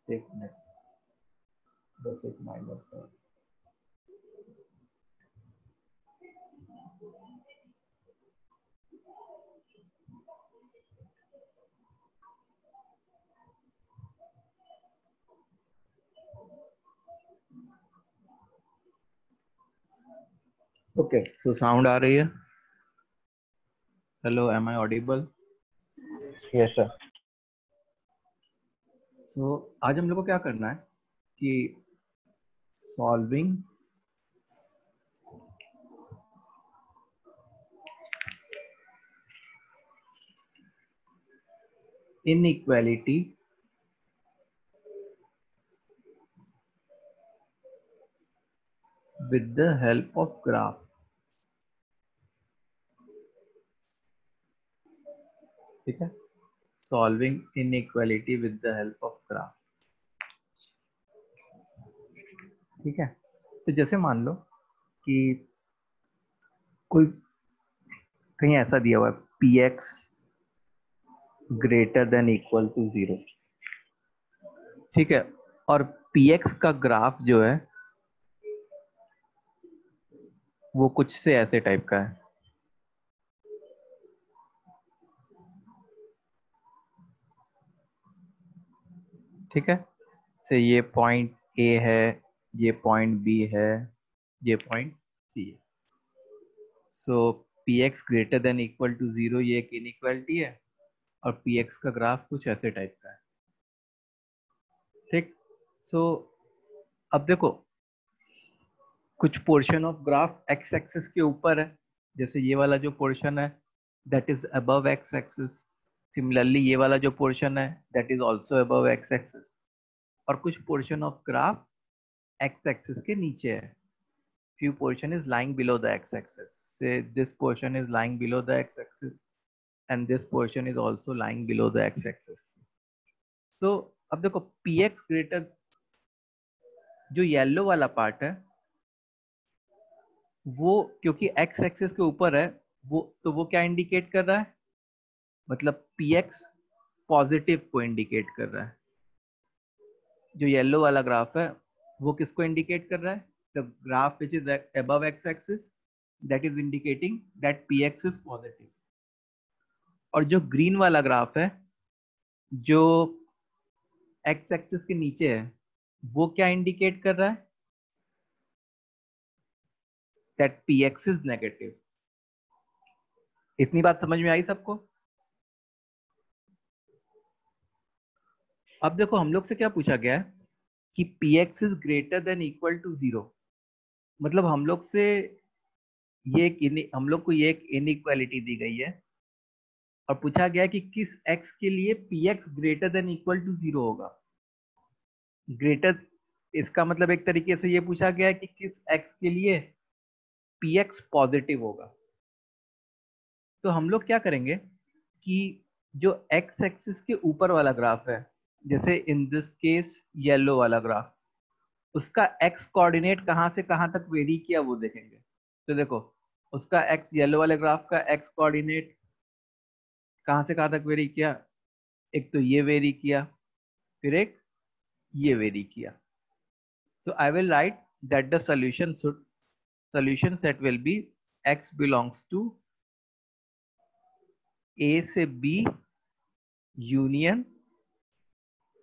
एक मिनट, बस एक माइनस है। ओके, सो साउंड आ रही है? Hello, am I audible? Yes sir. So आज हम लोग को क्या करना है कि solving inequality with the help of graph। ठीक है, solving inequality with the help of graph. ठीक है, तो जैसे मान लो कि कोई कहीं ऐसा दिया हुआ है P X greater than equal to 0। ठीक है, और पी एक्स का ग्राफ जो है वो कुछ से ऐसे टाइप का है। ठीक है, से ये पॉइंट ए है, ये पॉइंट बी है, ये पॉइंट सी है। So P X greater than equal to 0 ये एक इनइक्वालिटी है, और पी एक्स का ग्राफ कुछ ऐसे टाइप का है। ठीक, सो अब देखो कुछ portion of graph x axis के ऊपर है, जैसे ये वाला जो पोर्शन है that is above x axis. Similarly ये वाला जो पोर्शन है that is also above x axis. और कुछ portion of graph x axis के नीचे है। few portion is lying below the x axis, say this portion is lying below the x axis and this portion is also lying below the x axis। so अब देखो px greater जो yellow वाला part है वो क्योंकि x axis के ऊपर है, वो क्या इंडिकेट कर रहा है, मतलब px पॉजिटिव को इंडिकेट कर रहा है। जो येलो वाला ग्राफ है वो किसको इंडिकेट कर रहा है, the graph which is above x axis that is indicating that px is positive. और जो ग्रीन वाला ग्राफ है जो x एक्सिस के नीचे है वो क्या इंडिकेट कर रहा है, दैट px इज नेगेटिव। इतनी बात समझ में आई सबको? अब देखो हम लोग से क्या पूछा गया है कि px is greater than equal to 0। मतलब हम लोग से हम लोग को ये एक इनइक्वालिटी दी गई है और पूछा गया कि किस x के लिए px greater than equal to 0 होगा। ग्रेटर, इसका मतलब एक तरीके से ये पूछा गया है कि किस x के लिए px पॉजिटिव होगा। तो हम लोग क्या करेंगे कि जो x एक्सिस के ऊपर वाला ग्राफ है, जैसे इन दिस केस येलो वाला ग्राफ, उसका x कोऑर्डिनेट कहां से कहां तक वेरी किया वो देखेंगे। तो देखो उसका x, येलो वाले ग्राफ का x कोऑर्डिनेट कहां से कहां तक वेरी किया, एक तो ये वेरी किया, फिर एक ये वेरी किया। So I will write that the solution set will be x belongs to a से b यूनियन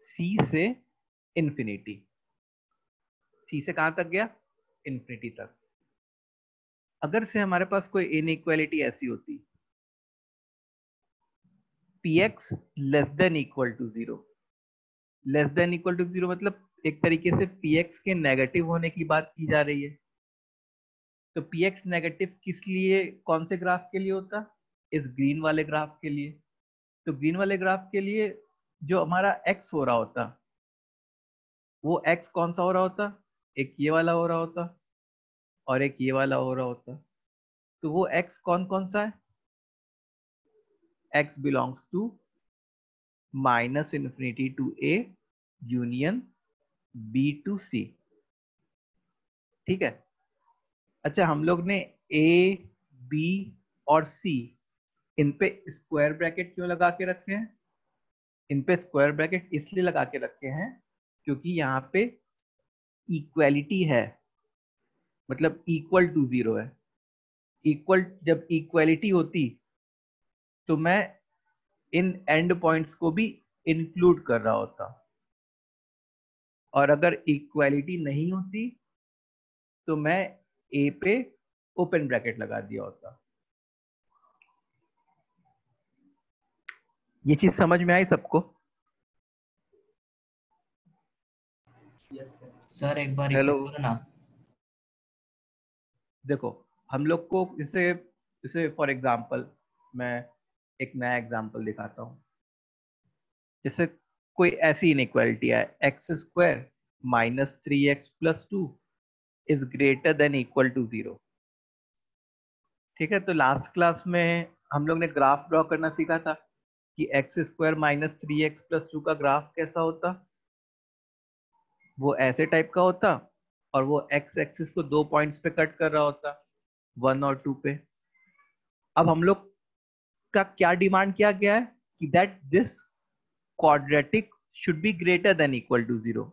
c से इंफिनिटी। c से कहां तक गया, इंफिनिटी तक। अगर से हमारे पास कोई इनइक्वालिटी ऐसी होती px less than equal to 0, less than equal to 0 मतलब एक तरीके से px के नेगेटिव होने की बात की जा रही है। तो px नेगेटिव किस लिए, कौन से ग्राफ के लिए होता, इस ग्रीन वाले ग्राफ के लिए। तो ग्रीन वाले ग्राफ के लिए जो हमारा x हो रहा होता वो x कौन सा हो रहा होता, एक ये वाला हो रहा होता और एक ये वाला हो रहा होता। तो वो x कौन कौन सा है, x belongs to minus infinity to a union b to c। ठीक है, अच्छा हम लोग ने a b और c इन पे स्क्वायर ब्रैकेट क्यों लगा के रखे हैं, इन पे स्क्वायर ब्रैकेट इसलिए लगा के रखे हैं क्योंकि यहाँ पे इक्वालिटी है, मतलब इक्वल टू जीरो है। इक्वल, जब इक्वालिटी होती तो मैं इन एंड पॉइंट्स को भी इंक्लूड कर रहा होता, और अगर इक्वालिटी नहीं होती तो मैं ए पे ओपन ब्रैकेट लगा दिया होता। ये चीज समझ में आई सबको? सर एक बार हेलो, रिपीट करो ना। देखो हम लोग को इसे इसे फॉर एग्जांपल मैं एक नया एग्जांपल दिखाता हूँ। जैसे कोई ऐसी इनइक्वालिटी है, x square minus 3x plus 2 is greater than equal to 0। ठीक है, तो लास्ट क्लास में हम लोग ने ग्राफ ड्रॉ करना सीखा था कि x square minus 3x plus 2 का ग्राफ कैसा होता। वो ऐसे टाइप का होता, और वो एक्स एक्सिस को 2 पॉइंट्स पे कट कर रहा होता, 1 और 2 पे। अब हम लोग का क्या डिमांड किया गया है कि that this quadratic should be greater than equal to 0।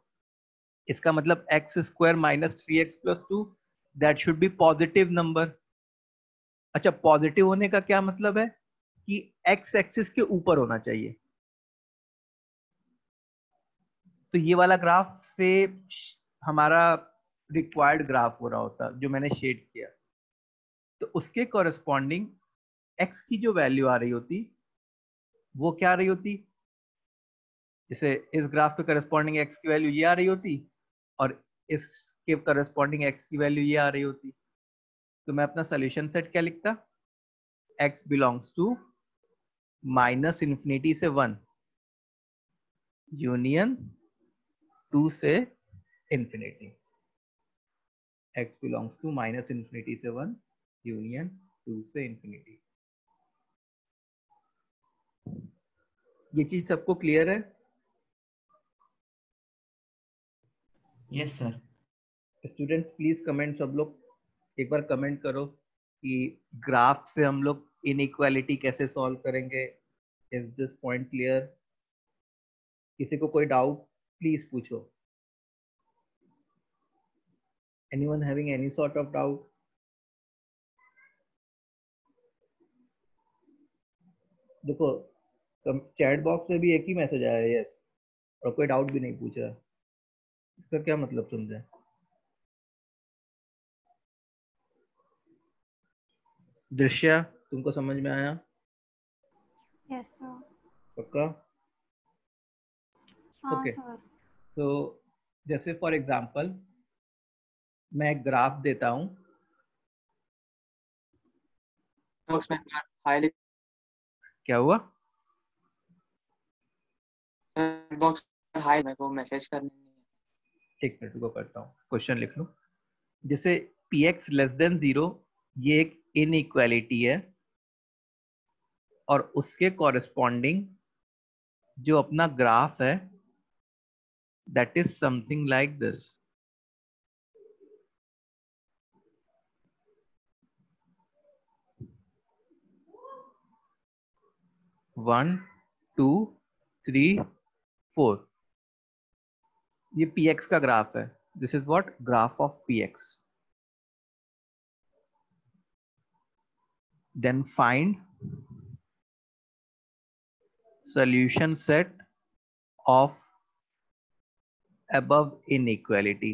इसका मतलब x square minus 3x plus 2 that should be positive number. अच्छा, पॉजिटिव होने का क्या मतलब है कि एक्स एक्सिस के ऊपर होना चाहिए। तो ये वाला ग्राफ से हमारा रिक्वायर्ड ग्राफ हो रहा होता, जो मैंने शेड किया। तो उसके कॉरेस्पॉन्डिंग एक्स की जो वैल्यू आ रही होती वो क्या आ रही होती, जैसे इस ग्राफ के करस्पॉन्डिंग एक्स की वैल्यू ये आ रही होती, और इसके करस्पॉन्डिंग एक्स की वैल्यू ये आ रही होती। तो मैं अपना सोल्यूशन सेट क्या लिखता, X belongs to minus infinity से 1 यूनियन 2 से infinity. X belongs to minus infinity से 1 यूनियन 2 से इन्फिनिटी। ये चीज सबको क्लियर है? Yes sir. Students please comment, सब लोग एक बार कमेंट करो कि ग्राफ से हम लोग इनइक्वालिटी कैसे सॉल्व करेंगे। Is this point clear? किसी को कोई डाउट प्लीज पूछो। Anyone having any sort of doubt? देखो चैट बॉक्स में भी एक ही मैसेज आया है, यस, और कोई डाउट भी नहीं पूछ रहा। इसका क्या मतलब समझे? दृश्य, तुमको समझ में आया? Yes sir. पक्का? हाँ ओके, सर। तो जैसे फॉर एग्जांपल मैं एक ग्राफ देता हूं। बॉक्स में हाई क्या हुआ? बॉक्स में हाई मेरे को मैसेज करने नहीं है। एक मिनट को करता हूँ, क्वेश्चन लिख लो। जैसे px लेस देन 0 ये एक इनइक्वालिटी है, और उसके कॉरेस्पॉन्डिंग जो अपना ग्राफ है that is something like this. One, two, three, 4, ये px का ग्राफ है। This is what graph of px। Then find solution set of above inequality.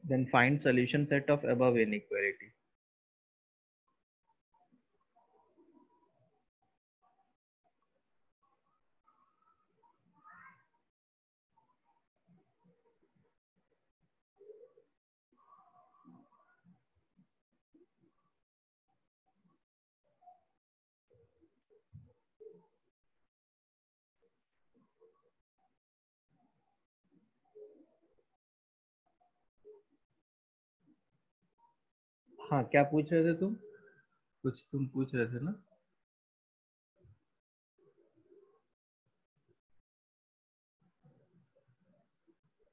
Then find solution set of above inequality. हाँ, क्या पूछ रहे थे तुम? कुछ तुम पूछ रहे थे ना?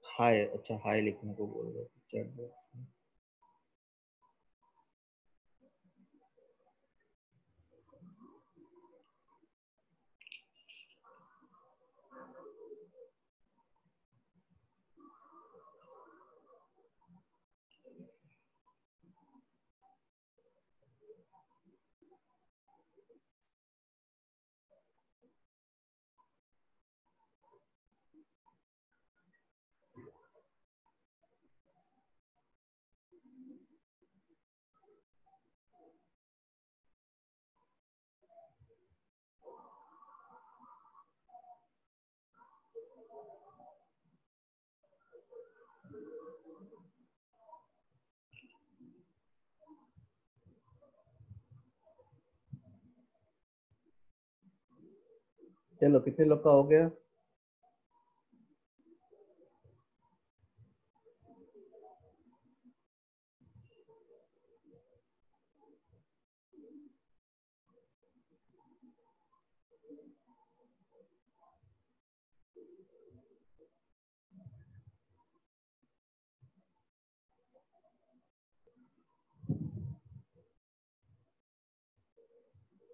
हाय, अच्छा हाय लिखने को बोल रहे थे चैट बॉक्स में। चलो कितने लोग का हो गया?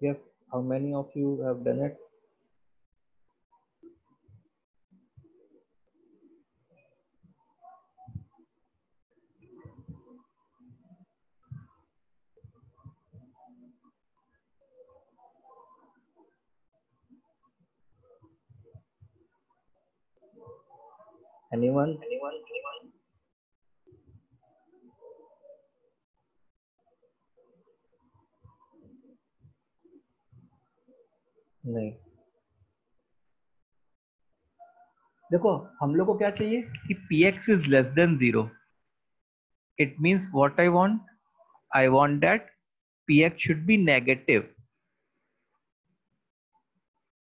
Yes, how many of you have done it? Anyone? नहीं। देखो हम लोग को क्या चाहिए कि px is less than 0. It means what I want that px should be negative.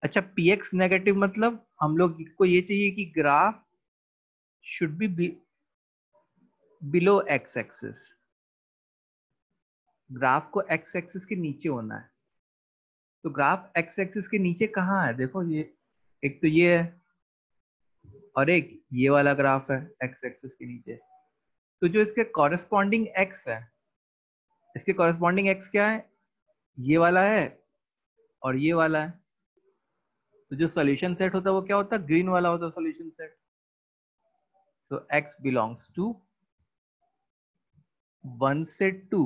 अच्छा, px नेगेटिव मतलब हम लोग को ये चाहिए कि graph should be below x axis, graph को x एक्सिस के नीचे होना है। तो ग्राफ x एक्सिस के नीचे कहाँ है? देखो ये एक तो ये है और एक ये वाला ग्राफ है x एक्सिस के नीचे। तो जो इसके कॉरेस्पॉन्डिंग x है, इसके कॉरेस्पॉन्डिंग x क्या है? ये वाला है और ये वाला है। तो जो सॉल्यूशन सेट होता है वो क्या होता है? ग्रीन वाला होता है solution set. So x belongs to 1 से 2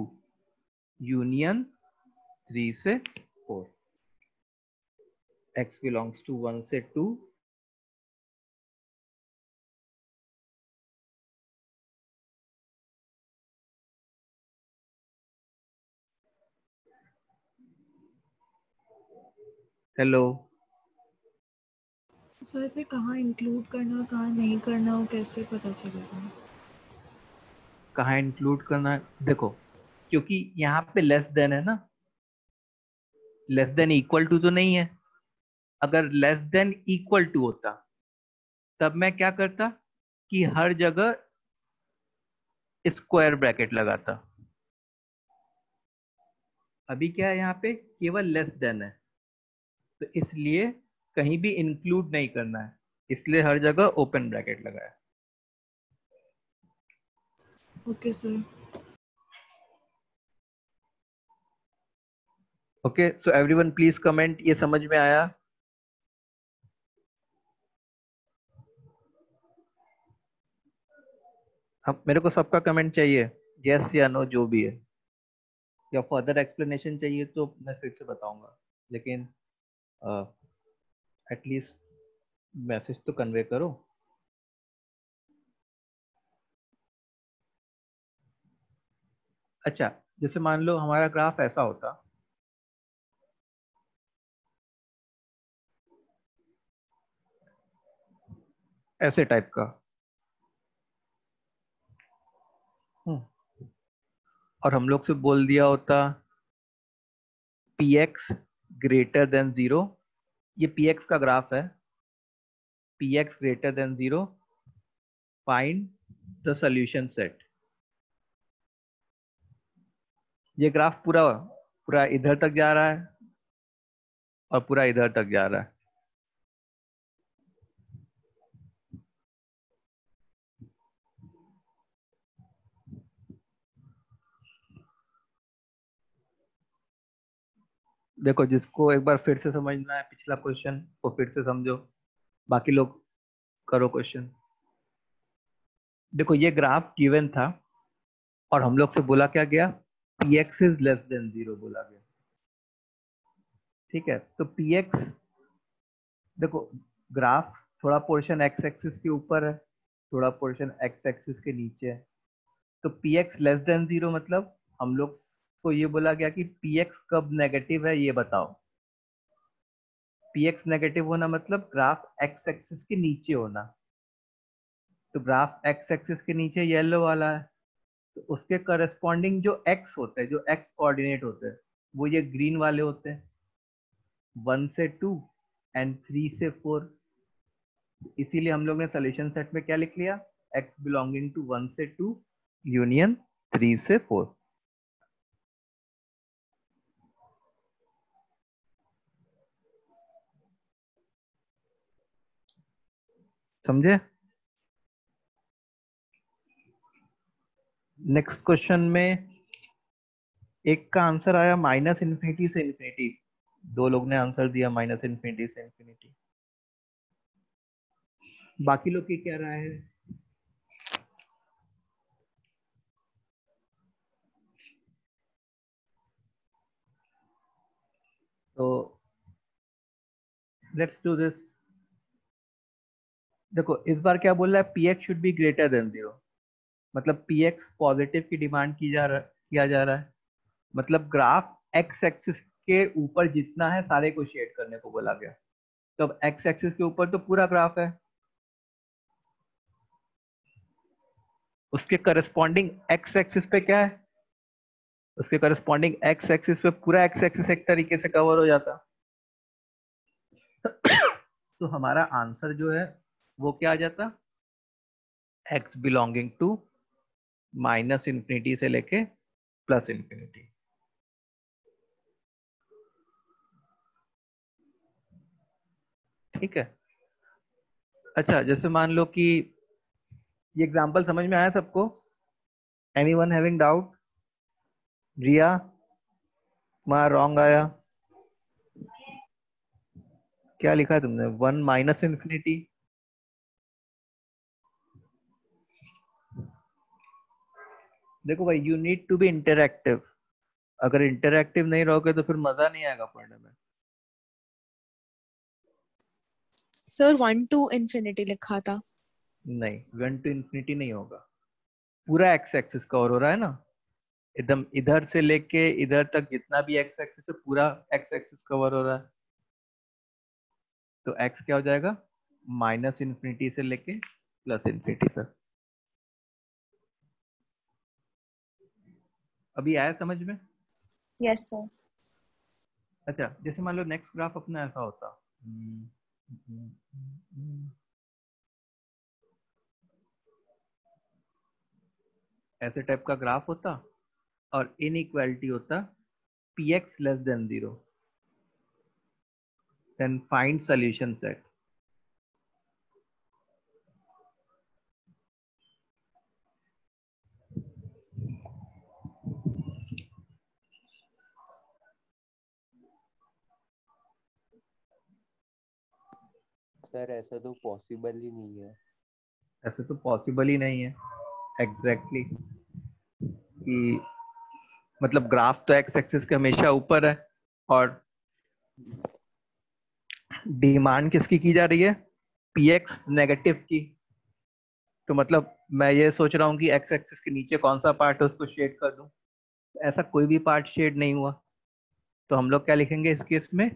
यूनियन 3 से 4। x बिलोंग्स टू 1 से 2 हेलो सर फिर कहाँ इंक्लूड करना कहाँ नहीं करना वो कैसे पता चलेगा? कहाँ इंक्लूड करना है? देखो क्योंकि यहाँ पे लेस देन है ना, लेस देन इक्वल टू तो नहीं है। अगर लेस देन इक्वल टू होता तब मैं क्या करता कि हर जगह स्क्वायर ब्रैकेट लगाता। अभी क्या है, यहाँ पे केवल लेस देन है, तो इसलिए कहीं भी इंक्लूड नहीं करना है, इसलिए हर जगह ओपन ब्रैकेट लगाया। Okay sir. Okay, so everyone please comment, ये समझ में आया? अब मेरे को सबका कमेंट चाहिए, यस या नो जो भी है, या फर्दर एक्सप्लेनेशन चाहिए तो मैं फिर से बताऊंगा, लेकिन एटलीस्ट मैसेज तो कन्वे करो। अच्छा, जैसे मान लो हमारा ग्राफ ऐसा होता, ऐसे टाइप का, और हम लोग से बोल दिया होता px ग्रेटर देन 0, ये px का ग्राफ है, px greater then 0, find the solution set. ये ग्राफ पूरा पूरा इधर तक जा रहा है और पूरा इधर तक जा रहा है। देखो जिसको एक बार फिर से समझना है पिछला क्वेश्चन वो फिर से समझो, बाकी लोग करो क्वेश्चन। देखो ये ग्राफ गिवन था और हम लोग से बोला क्या गया, px इज लेस देन 0 बोला गया। ठीक है, तो px, देखो ग्राफ थोड़ा पोर्शन x एक्सिस के ऊपर है, थोड़ा पोर्शन x एक्सिस के नीचे है। तो px लेस देन 0 मतलब हम लोग को ये बोला गया कि px कब नेगेटिव है ये बताओ। px नेगेटिव होना मतलब ग्राफ x एक्सिस के नीचे होना। तो ग्राफ x एक्सिस के नीचे येलो वाला है, तो उसके करस्पॉन्डिंग जो x होते हैं, जो x कोऑर्डिनेट होते हैं, वो ये ग्रीन वाले होते हैं, 1 से 2 एंड 3 से 4, इसीलिए हम लोग ने सोल्यूशन सेट में क्या लिख लिया, x बिलोंगिंग टू 1 से 2 यूनियन 3 से 4। समझे? नेक्स्ट क्वेश्चन में एक का आंसर आया माइनस इन्फिनिटी से इन्फिनिटी, दो लोग ने आंसर दिया माइनस इन्फिनिटी से इन्फिनिटी। बाकी लोग की क्या राय है? तो लेट्स डू दिस। देखो इस बार क्या बोल रहा है, P x should be greater then 0, मतलब पी एक्स पॉजिटिव की डिमांड किया जा रहा है, मतलब ग्राफ एक्स एक्सिस के ऊपर जितना है सारे को शेड करने को बोला गया। तो अब एक्स एक्सिस के ऊपर तो पूरा ग्राफ है, उसके करस्पॉन्डिंग एक्स एक्सिस पे क्या है, उसके करस्पॉन्डिंग एक्स एक्सिस पे पूरा एक्स एक्सिस एक तरीके से कवर हो जाता। तो हमारा आंसर जो है वो क्या आ जाता, x belonging to minus infinity से लेके प्लस इन्फिनिटी। ठीक है। अच्छा जैसे मान लो कि ये एग्जांपल समझ में आया सबको? Anyone having doubt? रिया, वहां रॉन्ग आया, क्या लिखा है तुमने, 1 माइनस इन्फिनिटी। देखो भाई, you need to be interactive, अगर इंटरएक्टिव नहीं रहोगे तो फिर मजा नहीं आएगा पढ़ने में। सर 1 to infinity लिखा था। नहीं, 1 टू इन्फिनिटी नहीं होगा, पूरा एक्स एक्सिस कवर हो रहा है ना, एकदम इधर से लेके इधर तक जितना भी एक्स एक्सिस है पूरा एक्स एक्सिस कवर हो रहा है। तो एक्स क्या हो जाएगा, माइनस इन्फिनिटी से लेके प्लस इन्फिनिटी तक। अभी आया समझ में? Yes sir. अच्छा जैसे मान लो नेक्स्ट ग्राफ अपना ऐसा होता, ऐसे टाइप का ग्राफ होता और इनइक्वालिटी होता px less than 0, then find solution set. Sir ऐसा तो पॉसिबल ही नहीं है। ऐसे तो पॉसिबल ही नहीं है एग्जैक्टली कि मतलब ग्राफ तो एक्स एक्सिस के हमेशा ऊपर है और डिमांड किसकी की जा रही है, px नेगेटिव की। तो मतलब मैं ये सोच रहा हूँ कि एक्स एक्सिस के नीचे कौन सा पार्ट है उसको शेड कर दूं, ऐसा कोई भी पार्ट शेड नहीं हुआ, तो हम लोग क्या लिखेंगे इस केस में,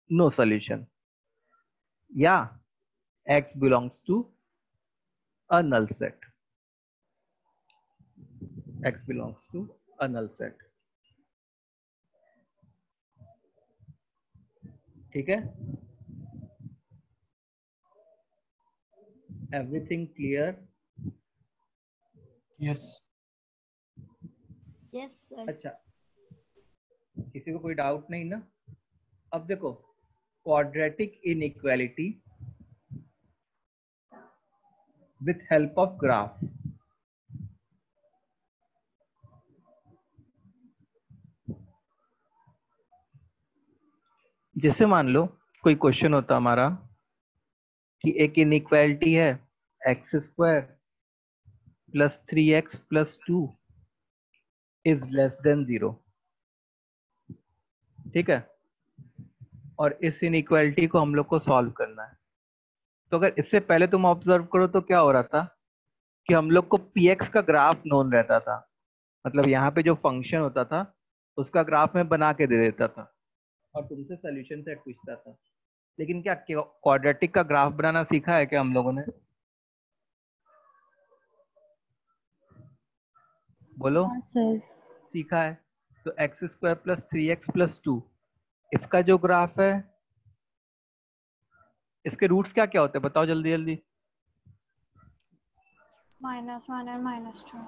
नो सॉल्यूशन, या x belongs to a null set, x belongs to a null set. ठीक है, everything clear? Yes. Yes, sir. अच्छा, किसी को कोई डाउट नहीं ना? अब देखो, quadratic inequality with help of graph, जैसे मान लो कोई क्वेश्चन होता हमारा कि एक इनइक्वालिटी है x square plus 3x plus 2 is less than 0। ठीक है, और इस इनइक्वालिटी को हम लोग को सॉल्व करना है। तो अगर इससे पहले तुम ऑब्जर्व करो तो क्या हो रहा था कि हम लोग को px का ग्राफ नोन रहता था, मतलब यहाँ पे जो फंक्शन होता था उसका ग्राफ में बना के दे देता था और तुमसे सोल्यूशन सेट पूछता था। लेकिन क्या क्वाड्रेटिक का ग्राफ बनाना सीखा है क्या हम लोगों ने? बोलो। हाँ सर। सीखा है। तो x square plus 3x plus 2 इसका जो ग्राफ है इसके रूट्स क्या क्या होते हैं बताओ जल्दी जल्दी। -1 and -2.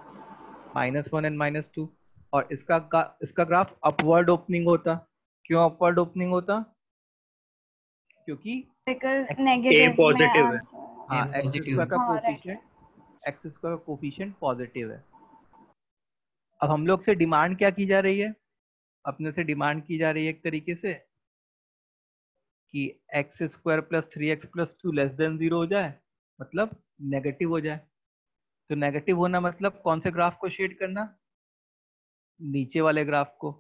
-1 एंड -2। और इसका ग्राफ अपवर्ड ओपनिंग होता। क्यों अपवर्ड ओपनिंग होता? क्योंकि Because X- negative में पॉजिटिव है। answer है। हाँ A एक्स positive स्क्वायर का हाँ, right, coefficient right. X square का कोफिशिएंट पॉजिटिव है। अब हम लोग से डिमांड क्या की जा रही है? अपने से डिमांड की जा रही है एक तरीके से कि x square plus 3x plus 2 less than 0 हो जाए, मतलब नेगेटिव हो जाए। तो नेगेटिव होना मतलब कौन से ग्राफ को शेड करना? नीचे वाले ग्राफ को।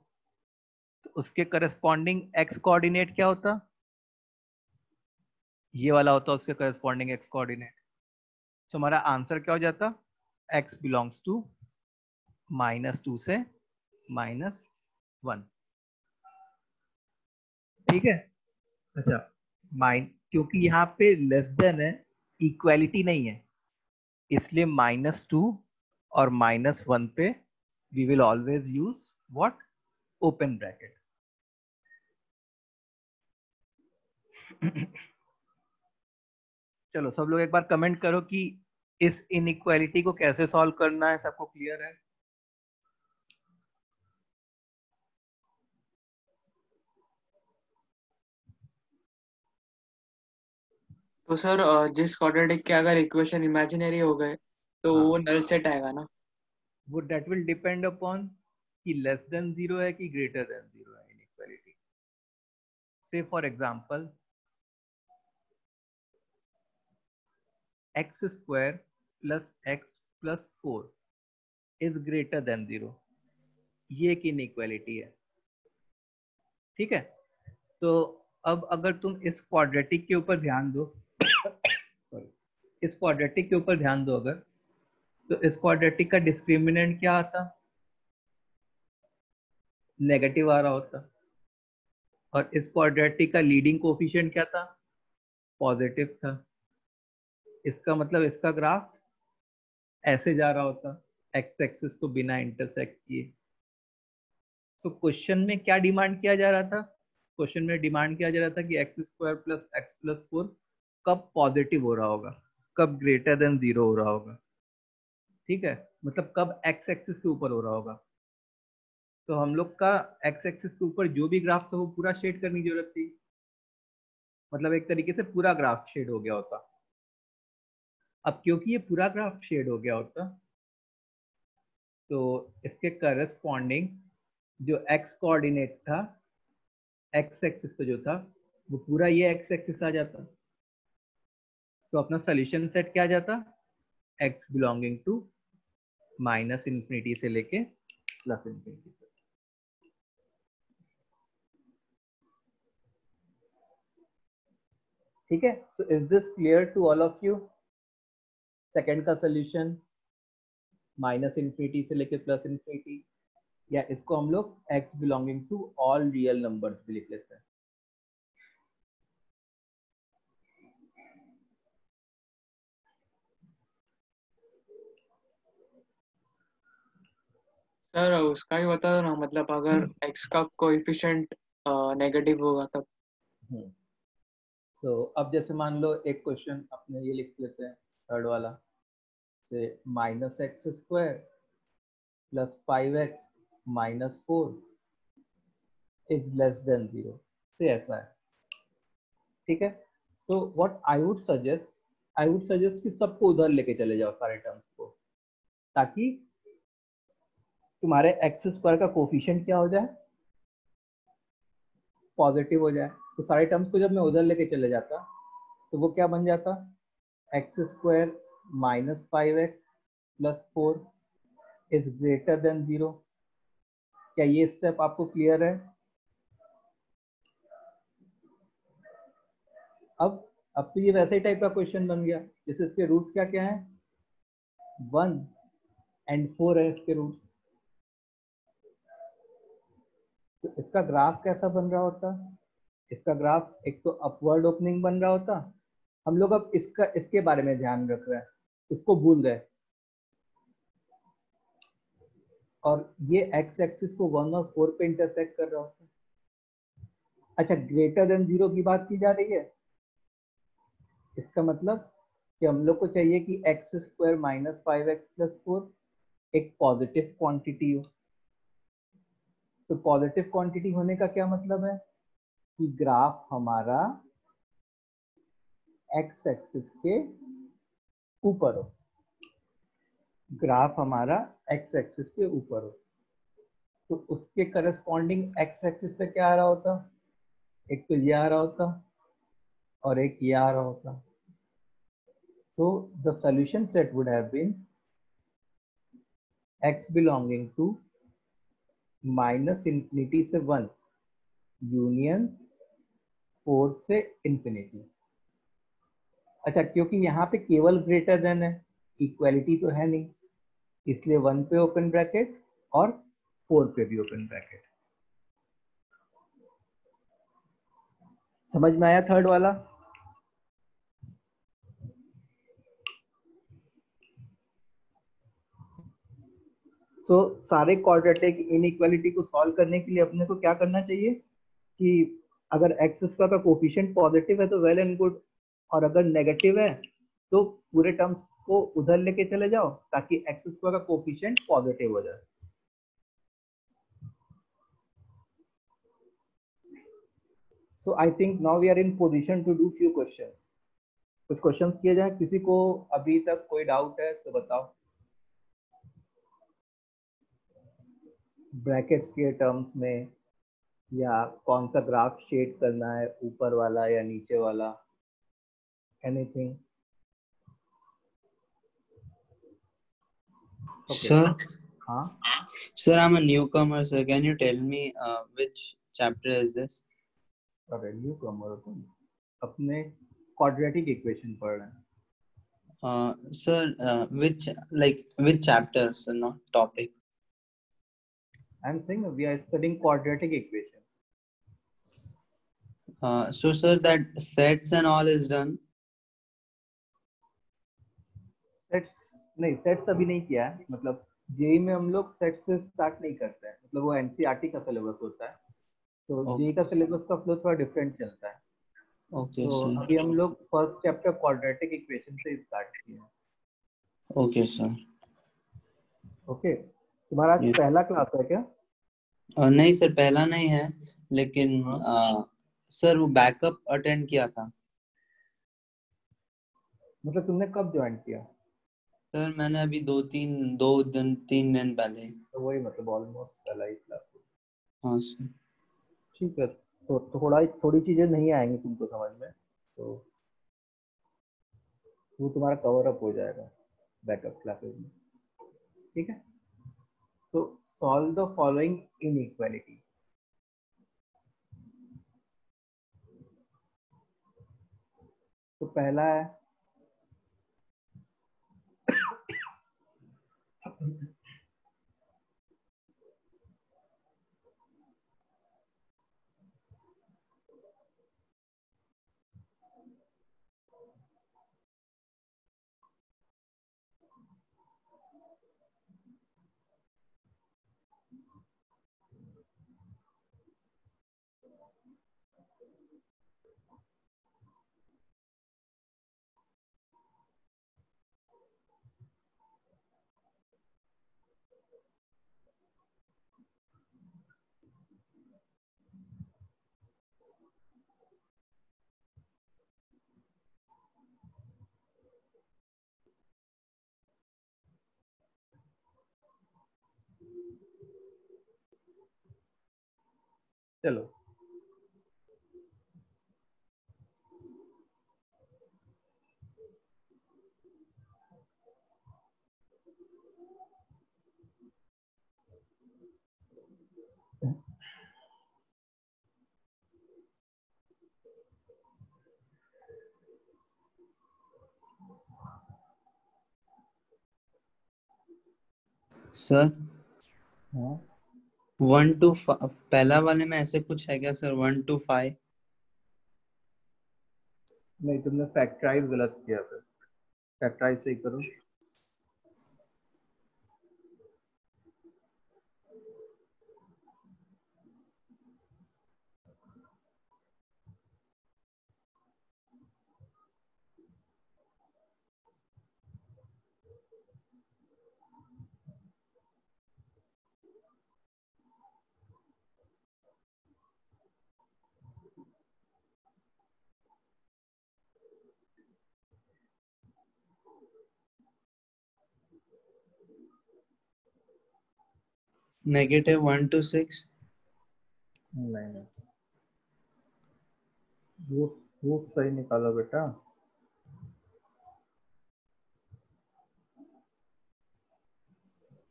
तो उसके करस्पॉन्डिंग एक्स कोऑर्डिनेट क्या होता? ये वाला होता उसके करस्पॉन्डिंग एक्स कोऑर्डिनेट। तो हमारा आंसर क्या हो जाता? x बिलोंग्स टू -2 से -1। ठीक है। अच्छा क्योंकि यहाँ पे लेस देन है, इक्वालिटी नहीं है, इसलिए -2 और -1 पे we will always use what? Open bracket. चलो सब लोग एक बार कमेंट करो कि इस इनइक्वालिटी को कैसे सॉल्व करना है, सबको क्लियर है? तो सर जिस क्वाड्रेटिक के अगर इक्वेशन इमेजिनरी हो गए तो हाँ। वो नल सेट आएगा ना? वो डेट विल डिपेंड अपॉन कि लेस देन 0 है कि ग्रेटर देन 0 है इनइक्वालिटी। से for example x square plus x plus 4 is greater then 0, ये एक इनइक्वालिटी है। ठीक है। तो अब अगर तुम इस क्वाड्रेटिक के ऊपर ध्यान दो sorry, इस क्वाड्रेटिक के ऊपर ध्यान दो अगर, तो इस क्वाड्रेटिक का डिस्क्रिमिनेंट क्या आता? नेगेटिव आ रहा होता। और इस क्वाड्रेटिक का लीडिंग कोफिशिएंट क्या था? पॉजिटिव था। इसका मतलब इसका ग्राफ ऐसे जा रहा होता, एक्स एक्सिस को बिना इंटरसेक्ट किए। तो क्वेश्चन में क्या डिमांड किया जा रहा था? क्वेश्चन में डिमांड किया जा रहा था कि x square plus x plus 4 कब पॉजिटिव हो रहा होगा, कब ग्रेटर देन 0 हो रहा होगा। ठीक है, मतलब कब एक्स एक्सिस के ऊपर हो रहा होगा। तो हम लोग का एक्स एक्सिस के ऊपर जो भी ग्राफ था वो पूरा शेड करने की जरूरत थी, मतलब एक तरीके से पूरा ग्राफ शेड हो गया होता। अब क्योंकि ये पूरा ग्राफ शेड हो गया होता, तो इसके करस्पॉन्डिंग जो एक्स कोऑर्डिनेट था, एक्स एक्सिस पे जो था, वो पूरा ये एक्स एक्सिस आ जाता। तो अपना सोल्यूशन सेट क्या आ जाता? एक्स बिलोंगिंग टू -इन्फिनिटी से लेके +इन्फिनिटी। ठीक है। So is this clear to all of you? Second का सोल्यूशन -इन्फिनिटी से लेके +इन्फिनिटी, या इसको हम लोग x belonging to all real numbers भी लिख लेते हैं। सर उसका भी बता दो ना, मतलब अगर x का कोएफिशिएंट नेगेटिव होगा तब। सो अब जैसे मान लो एक क्वेश्चन अपने ये लिख लेते हैं, थर्ड वाला से -x² plus 5x minus 4 is less than 0 से ऐसा है। ठीक है। तो व्हाट आई वुड सजेस्ट कि सबको उधर लेके चले जाओ सारे टर्म्स को, ताकि तुम्हारे एक्स स्क्वायर का कोफिशिएंट क्या हो जाए? पॉजिटिव हो जाए। तो सारे टर्म्स को जब मैं उधर लेके चले जाता तो वो क्या बन जाता? x² minus 5x plus 4 is greater then 0। क्या ये स्टेप आपको क्लियर है? अब तो ये वैसे ही टाइप का क्वेश्चन बन गया, जैसे इसके रूट्स क्या क्या है? 1 एंड 4 है इसके रूट्स। तो इसका ग्राफ कैसा बन रहा होता? इसका ग्राफ एक तो अपवर्ड ओपनिंग बन रहा होता। हम लोग अब इसके बारे में ध्यान रख रहे हैं, इसको भूल गए। और ये एक्स एक्सिस को 1 और 4 पे इंटरसेक्ट कर रहा होता। अच्छा, ग्रेटर देन 0 की बात की जा रही है, इसका मतलब कि हम लोग को चाहिए कि एक्स स्क्वायर माइनस 5x+4 एक पॉजिटिव क्वांटिटी हो। तो पॉजिटिव क्वांटिटी होने का क्या मतलब है कि ग्राफ हमारा एक्स एक्सिस के ऊपर हो, ग्राफ हमारा एक्स एक्सिस के ऊपर हो। तो उसके करस्पॉन्डिंग एक्स एक्सिस पे क्या आ रहा होता, एक तो ये आ रहा होता और एक ये आ रहा होता। तो the solution set would have been x belonging to minus infinity से 1 यूनियन 4 से इंफिनिटी। अच्छा, क्योंकि यहाँ पे केवल ग्रेटर देन है, इक्वालिटी तो है नहीं, इसलिए 1 पे ओपन ब्रैकेट और 4 पे भी ओपन ब्रैकेट। समझ में आया थर्ड वाला? तो सारे क्वाड्रेटिक इनइक्वालिटी को सॉल्व करने के लिए अपने को क्या करना चाहिए कि अगर एक्स स्क्वायर का कोफिशिएंट पॉजिटिव है तो वेल एंड गुड, और अगर नेगेटिव है तो पूरे टर्म्स को उधर लेके चले जाओ ताकि एक्स स्क्वायर का कोफिशिएंट पॉजिटिव हो जाए। So I think now we are in position to do few questions. कुछ क्वेश्चंस किए जाए। किसी को अभी तक कोई डाउट है तो बताओ। ब्रैकेट्स के टर्म्स में, या कौन सा ग्राफ शेड करना है, ऊपर वाला या नीचे वाला, एनीथिंग? Okay. Sir, हाँ, sir, I'm a newcomer, sir. Can you tell me which chapter is this? अरे न्यू कमर हो तुम, अपने क्वाड्रेटिक इक्वेशन पढ़ रहे हैं। Sir, which chapter, sir, not topic. I am saying we are studying quadratic equation. So, sir, that sets and all is done. Sets नहीं, sets अभी नहीं किया है। मतलब जेई में हम लोग सेट से स्टार्ट नहीं करते हैं, मतलब वो एनसीईआरटी का सिलेबस होता है। तो Okay. जेई का सिलेबस का फ्लो थोड़ा डिफरेंट चलता है। Okay, तो sir. अभी हम लोग फर्स्ट चैप्टर क्वाड्रेटिक इक्वेशन से स्टार्ट किए हैं। Okay, sir. ओके, तुम्हारा आज Yes. पहला क्लास है क्या? नहीं सर, पहला नहीं है, लेकिन सर वो बैकअप अटेंड किया था। मतलब तुमने कब ज्वाइन किया? सर मैंने अभी 3 दिन पहले। तो वही मतलब ऑलमोस्ट पहला ही क्लास। हाँ सर। ठीक है, तो थोड़ी चीजें नहीं आएंगी तुमको समझ में, तो वो तुम्हारा कवर अप हो जाएगा बैकअप क्लासेस में। ठीक है, सो सॉल्व द फॉलोइंग इनइक्वालिटी। तो पहला है चलो सर हाँ, 1 to 5 पहला वाले में ऐसे कुछ है क्या सर? 1 to 5? नहीं, तुमने फैक्टराइज गलत किया, फिर फैक्टराइज सही करो। -1 to 6। नहीं, रूट रूट सही निकालो बेटा।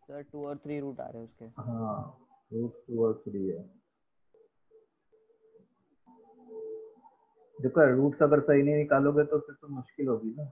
सर 2 और 3 रूट आ रहे हैं उसके। हाँ, रूट 2 और 3 है। देखो रूट्स अगर सही नहीं निकालोगे तो फिर तो मुश्किल होगी ना।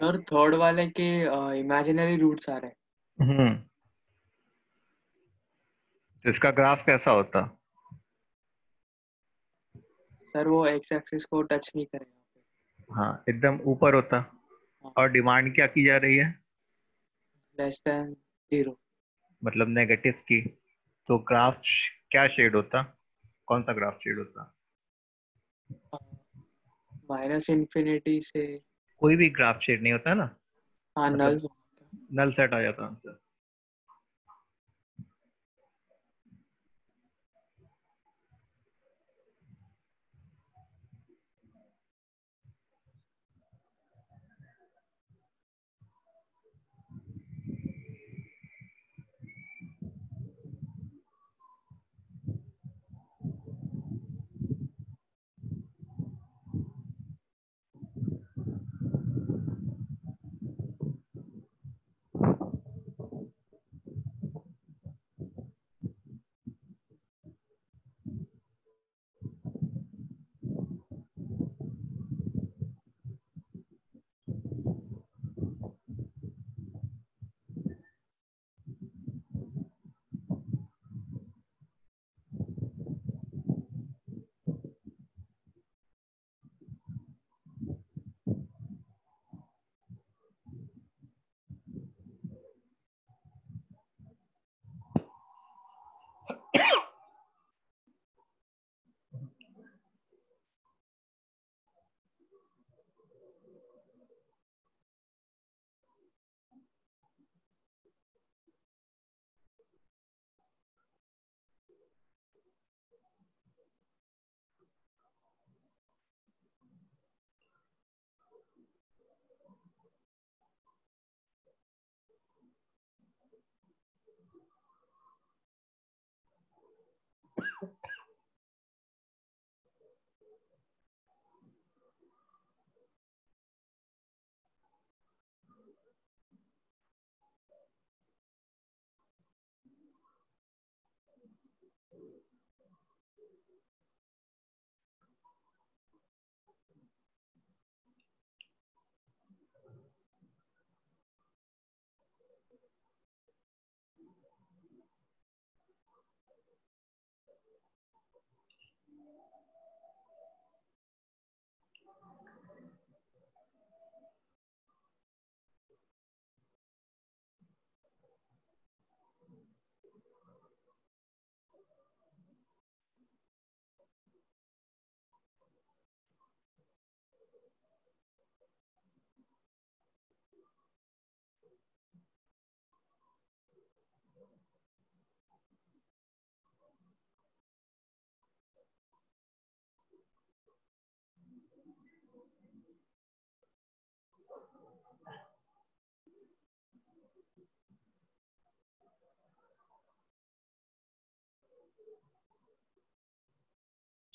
सर थर्ड वाले के इमेजिनरी रूट्स आ रहे हैं। तो इसका ग्राफ कैसा होता? सर वो एक्स एक्सिस को टच नहीं करेगा। हाँ, एकदम ऊपर होता। हाँ, और डिमांड क्या की जा रही है? Less than 0। मतलब नेगेटिव की। तो ग्राफ क्या शेड होता? कौन सा ग्राफ शेड होता? माइनस इन्फिनिटी से। कोई भी ग्राफ शेड नहीं होता ना, हाँ नल। मतलब नल सेट आ जाता आंसर।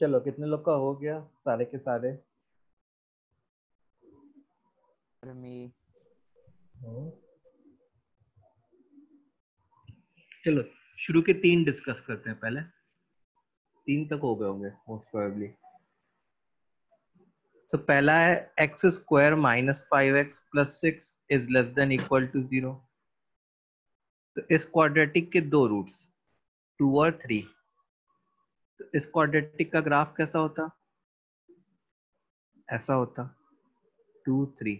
चलो कितने लोग का हो गया सारे के सारे? मी चलो शुरू के 3 डिस्कस करते हैं पहले। 3 तक हो गए होंगे मोस्ट प्रोबेबली। तो पहला है x square minus 5x plus 6 is less than equal to 0। तो इस क्वाड्रेटिक के 2 रूट्स 2 और 3। तो इस क्वाड्रेटिक का ग्राफ कैसा होता? ऐसा होता 2 3।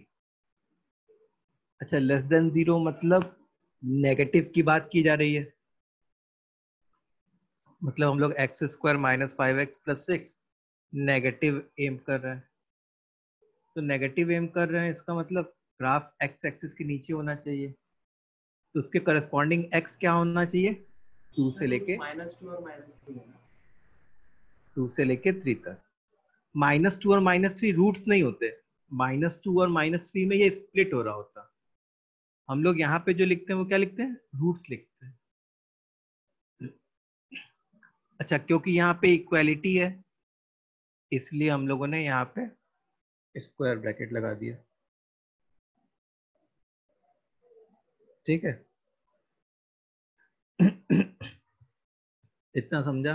अच्छा, लेस देन 0 मतलब नेगेटिव की बात की जा रही है। मतलब हम लोग x square minus 5x plus 6 negative एम कर रहे हैं। तो नेगेटिव एम कर रहे हैं इसका मतलब ग्राफ एक्स एक्सिस के नीचे होना चाहिए। तो उसके करस्पॉन्डिंग एक्स क्या होना चाहिए? 2 से लेके -2 और -3 है। 2 से लेके 3 तक। -2 और -3 रूट्स नहीं होते। -2 और -3 में ये स्प्लिट हो रहा होता। हम लोग यहाँ पे जो लिखते हैं वो क्या लिखते हैं? रूट्स लिखते हैं। अच्छा, क्योंकि यहाँ पे इक्वालिटी है इसलिए हम लोगों ने यहाँ पे स्क्वायर ब्रैकेट लगा दिया। ठीक है। इतना समझा?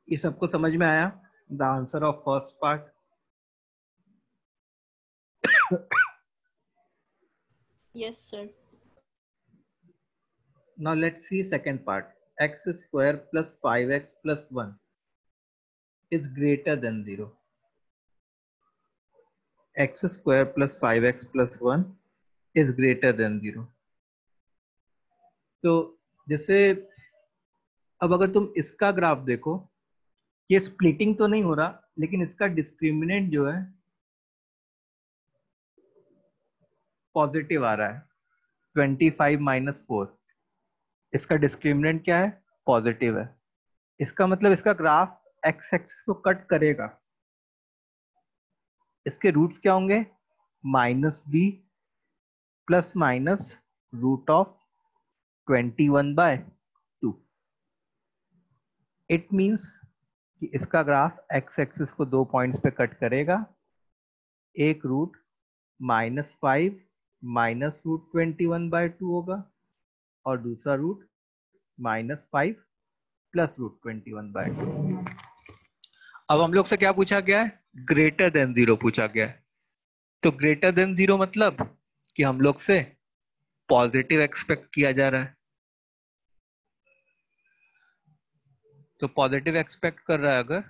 ये सबको समझ में आया? The answer of first part. Yes, sir. Now let's see second part. X square plus 5x plus 1 is greater than 0. X square plus 5x plus 1 is greater than 0. तो जैसे अब अगर तुम इसका ग्राफ देखो, ये स्प्लिटिंग तो नहीं हो रहा लेकिन इसका डिस्क्रिमिनेंट जो है पॉजिटिव आ रहा है। 25 माइनस 4, इसका डिस्क्रिमिनेंट क्या है? पॉजिटिव है। इसका मतलब इसका ग्राफ एक्स एक्सिस को कट करेगा। इसके रूट्स क्या होंगे? -b plus minus root of 21/2। It means कि इसका ग्राफ एक्स एक्सिस को 2 पॉइंट्स पे कट करेगा। एक रूट -5 माइनस रूट 21/2 होगा और दूसरा रूट -5 प्लस रूट 21/2। अब हम लोग से क्या पूछा गया है? ग्रेटर देन 0 पूछा गया है। तो ग्रेटर देन 0 मतलब कि हम लोग से पॉजिटिव एक्सपेक्ट किया जा रहा है। तो पॉजिटिव एक्सपेक्ट कर रहा है अगर,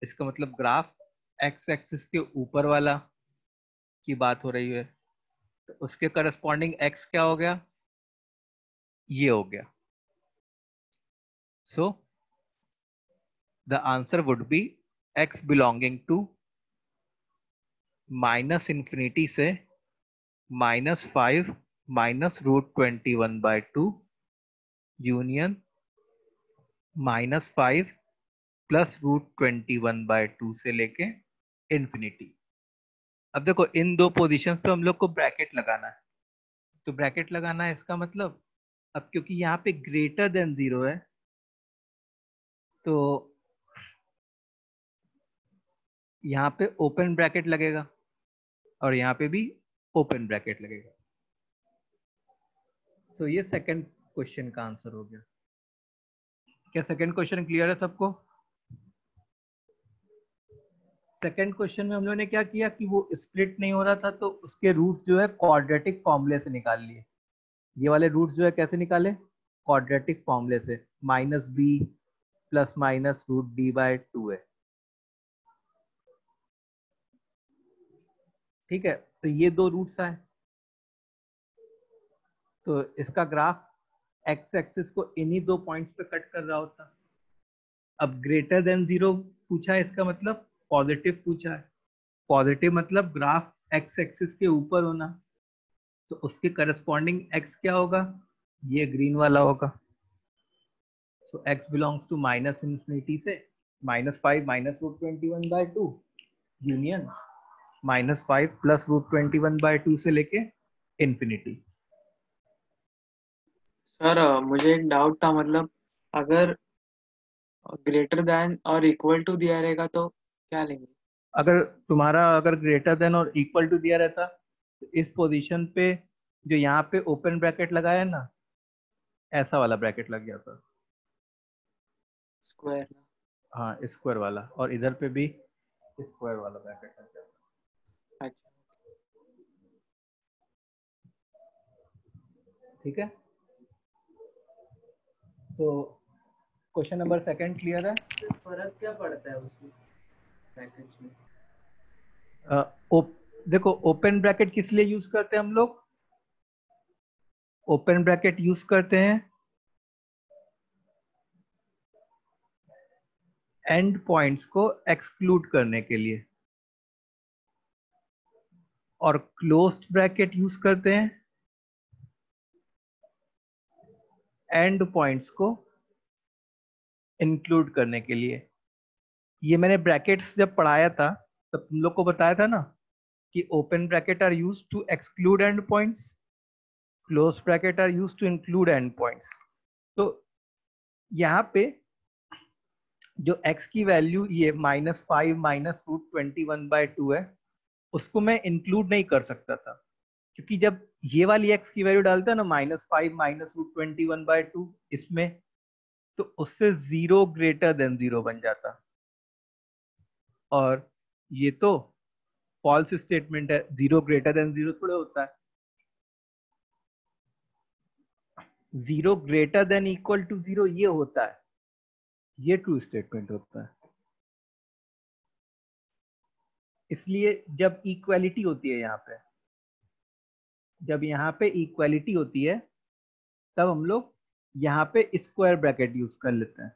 इसका मतलब ग्राफ एक्स एक्सिस के ऊपर वाला की बात हो रही है। तो उसके करस्पॉन्डिंग एक्स क्या हो गया? ये हो गया। So the answer would be x belonging to -∞ से -5 minus root 21/2 union -5 plus root 21/2 से लेके इन्फिनिटी। अब देखो इन दो पोजीशंस पे हम लोग को ब्रैकेट लगाना है। तो ब्रैकेट लगाना है इसका मतलब अब क्योंकि यहाँ पे ग्रेटर देन 0 है तो यहाँ पे ओपन ब्रैकेट लगेगा और यहाँ पे भी ओपन ब्रैकेट लगेगा। सो ये सेकंड क्वेश्चन का आंसर हो गया। क्या सेकंड क्वेश्चन क्लियर है सबको? सेकंड क्वेश्चन में हम लोगों ने क्या किया कि वो स्प्लिट नहीं हो रहा था तो उसके रूट्स जो है क्वाड्रेटिक फॉर्मूले से निकाल लिए। ये वाले रूट्स जो है कैसे निकाले? क्वाड्रेटिक फॉर्मूले से, -b plus minus root d by 2 है। ठीक है, तो ये दो रूट्स आए तो इसका ग्राफ एक्स एक्सिस को इन्हीं दो पॉइंट्स पे कट कर रहा होता। अब ग्रेटर देन 0 पूछा है, इसका मतलब पॉजिटिव पूछा है। पॉजिटिव मतलब ग्राफ एक्स एक्सिस के ऊपर होना, तो उसके करस्पॉन्डिंग एक्स क्या होगा? ये ग्रीन वाला होगा। So X belongs to minus infinity से -5 minus root 21 by 2 union -5 plus root 21 by 2 से लेके इन्फिनिटी। सर मुझे एक डाउट था, मतलब अगर ग्रेटर देन और इक्वल टू दिया रहेगा तो क्या लेंगे? अगर ग्रेटर देन और इक्वल टू दिया रहता तो इस पोजीशन पे जो यहाँ पे ओपन ब्रैकेट लगाया है ना, ऐसा वाला ब्रैकेट लग गया था। स्क्वायर। हाँ, स्क्वायर वाला, और इधर पे भी स्क्वायर वाला ब्रैकेट लग गया था। अच्छा। ठीक है, तो क्वेश्चन नंबर सेकंड क्लियर है? फर्क क्या पड़ता है उसमें ब्रैकेट्स में? देखो, ओपन ब्रैकेट किस लिए यूज करते हैं हम लोग? ओपन ब्रैकेट यूज करते हैं एंड पॉइंट्स को एक्सक्लूड करने के लिए, और क्लोज्ड ब्रैकेट यूज करते हैं एंड पॉइंट्स को इंक्लूड करने के लिए। ये मैंने ब्रैकेट्स जब पढ़ाया था तब तुम लोग को बताया था ना कि open bracket are used to exclude end points, close bracket are used to include end points. तो यहाँ पे जो x की वैल्यू ये -5 माइनस रूट 21 बाय 2 है, उसको मैं इंक्लूड नहीं कर सकता था, क्योंकि जब ये वाली x की वैल्यू डालता है ना -5 माइनस रूट 21 बाय 2 इसमें, तो उससे 0 ग्रेटर देन 0 बन जाता। और ये तो फॉल्स स्टेटमेंट है, 0 ग्रेटर देन 0 थोड़े होता है। 0 ग्रेटर देन इक्वल टू 0 ये होता है, ये ट्रू स्टेटमेंट होता है। इसलिए जब इक्वालिटी होती है यहाँ पे, जब यहाँ पे इक्वालिटी होती है तब हम लोग यहाँ पे स्क्वायर ब्रैकेट यूज कर लेते हैं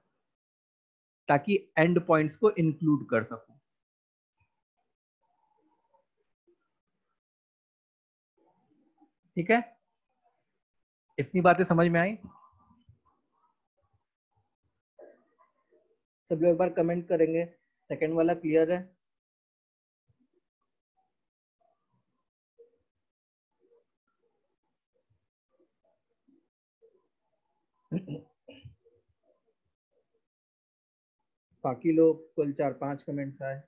ताकि एंड पॉइंट्स को इंक्लूड कर सकूं। ठीक है, इतनी बातें समझ में आई? सब लोग एक बार कमेंट करेंगे सेकंड वाला क्लियर है? बाकी लोग कुल 4-5 कमेंट्स आए।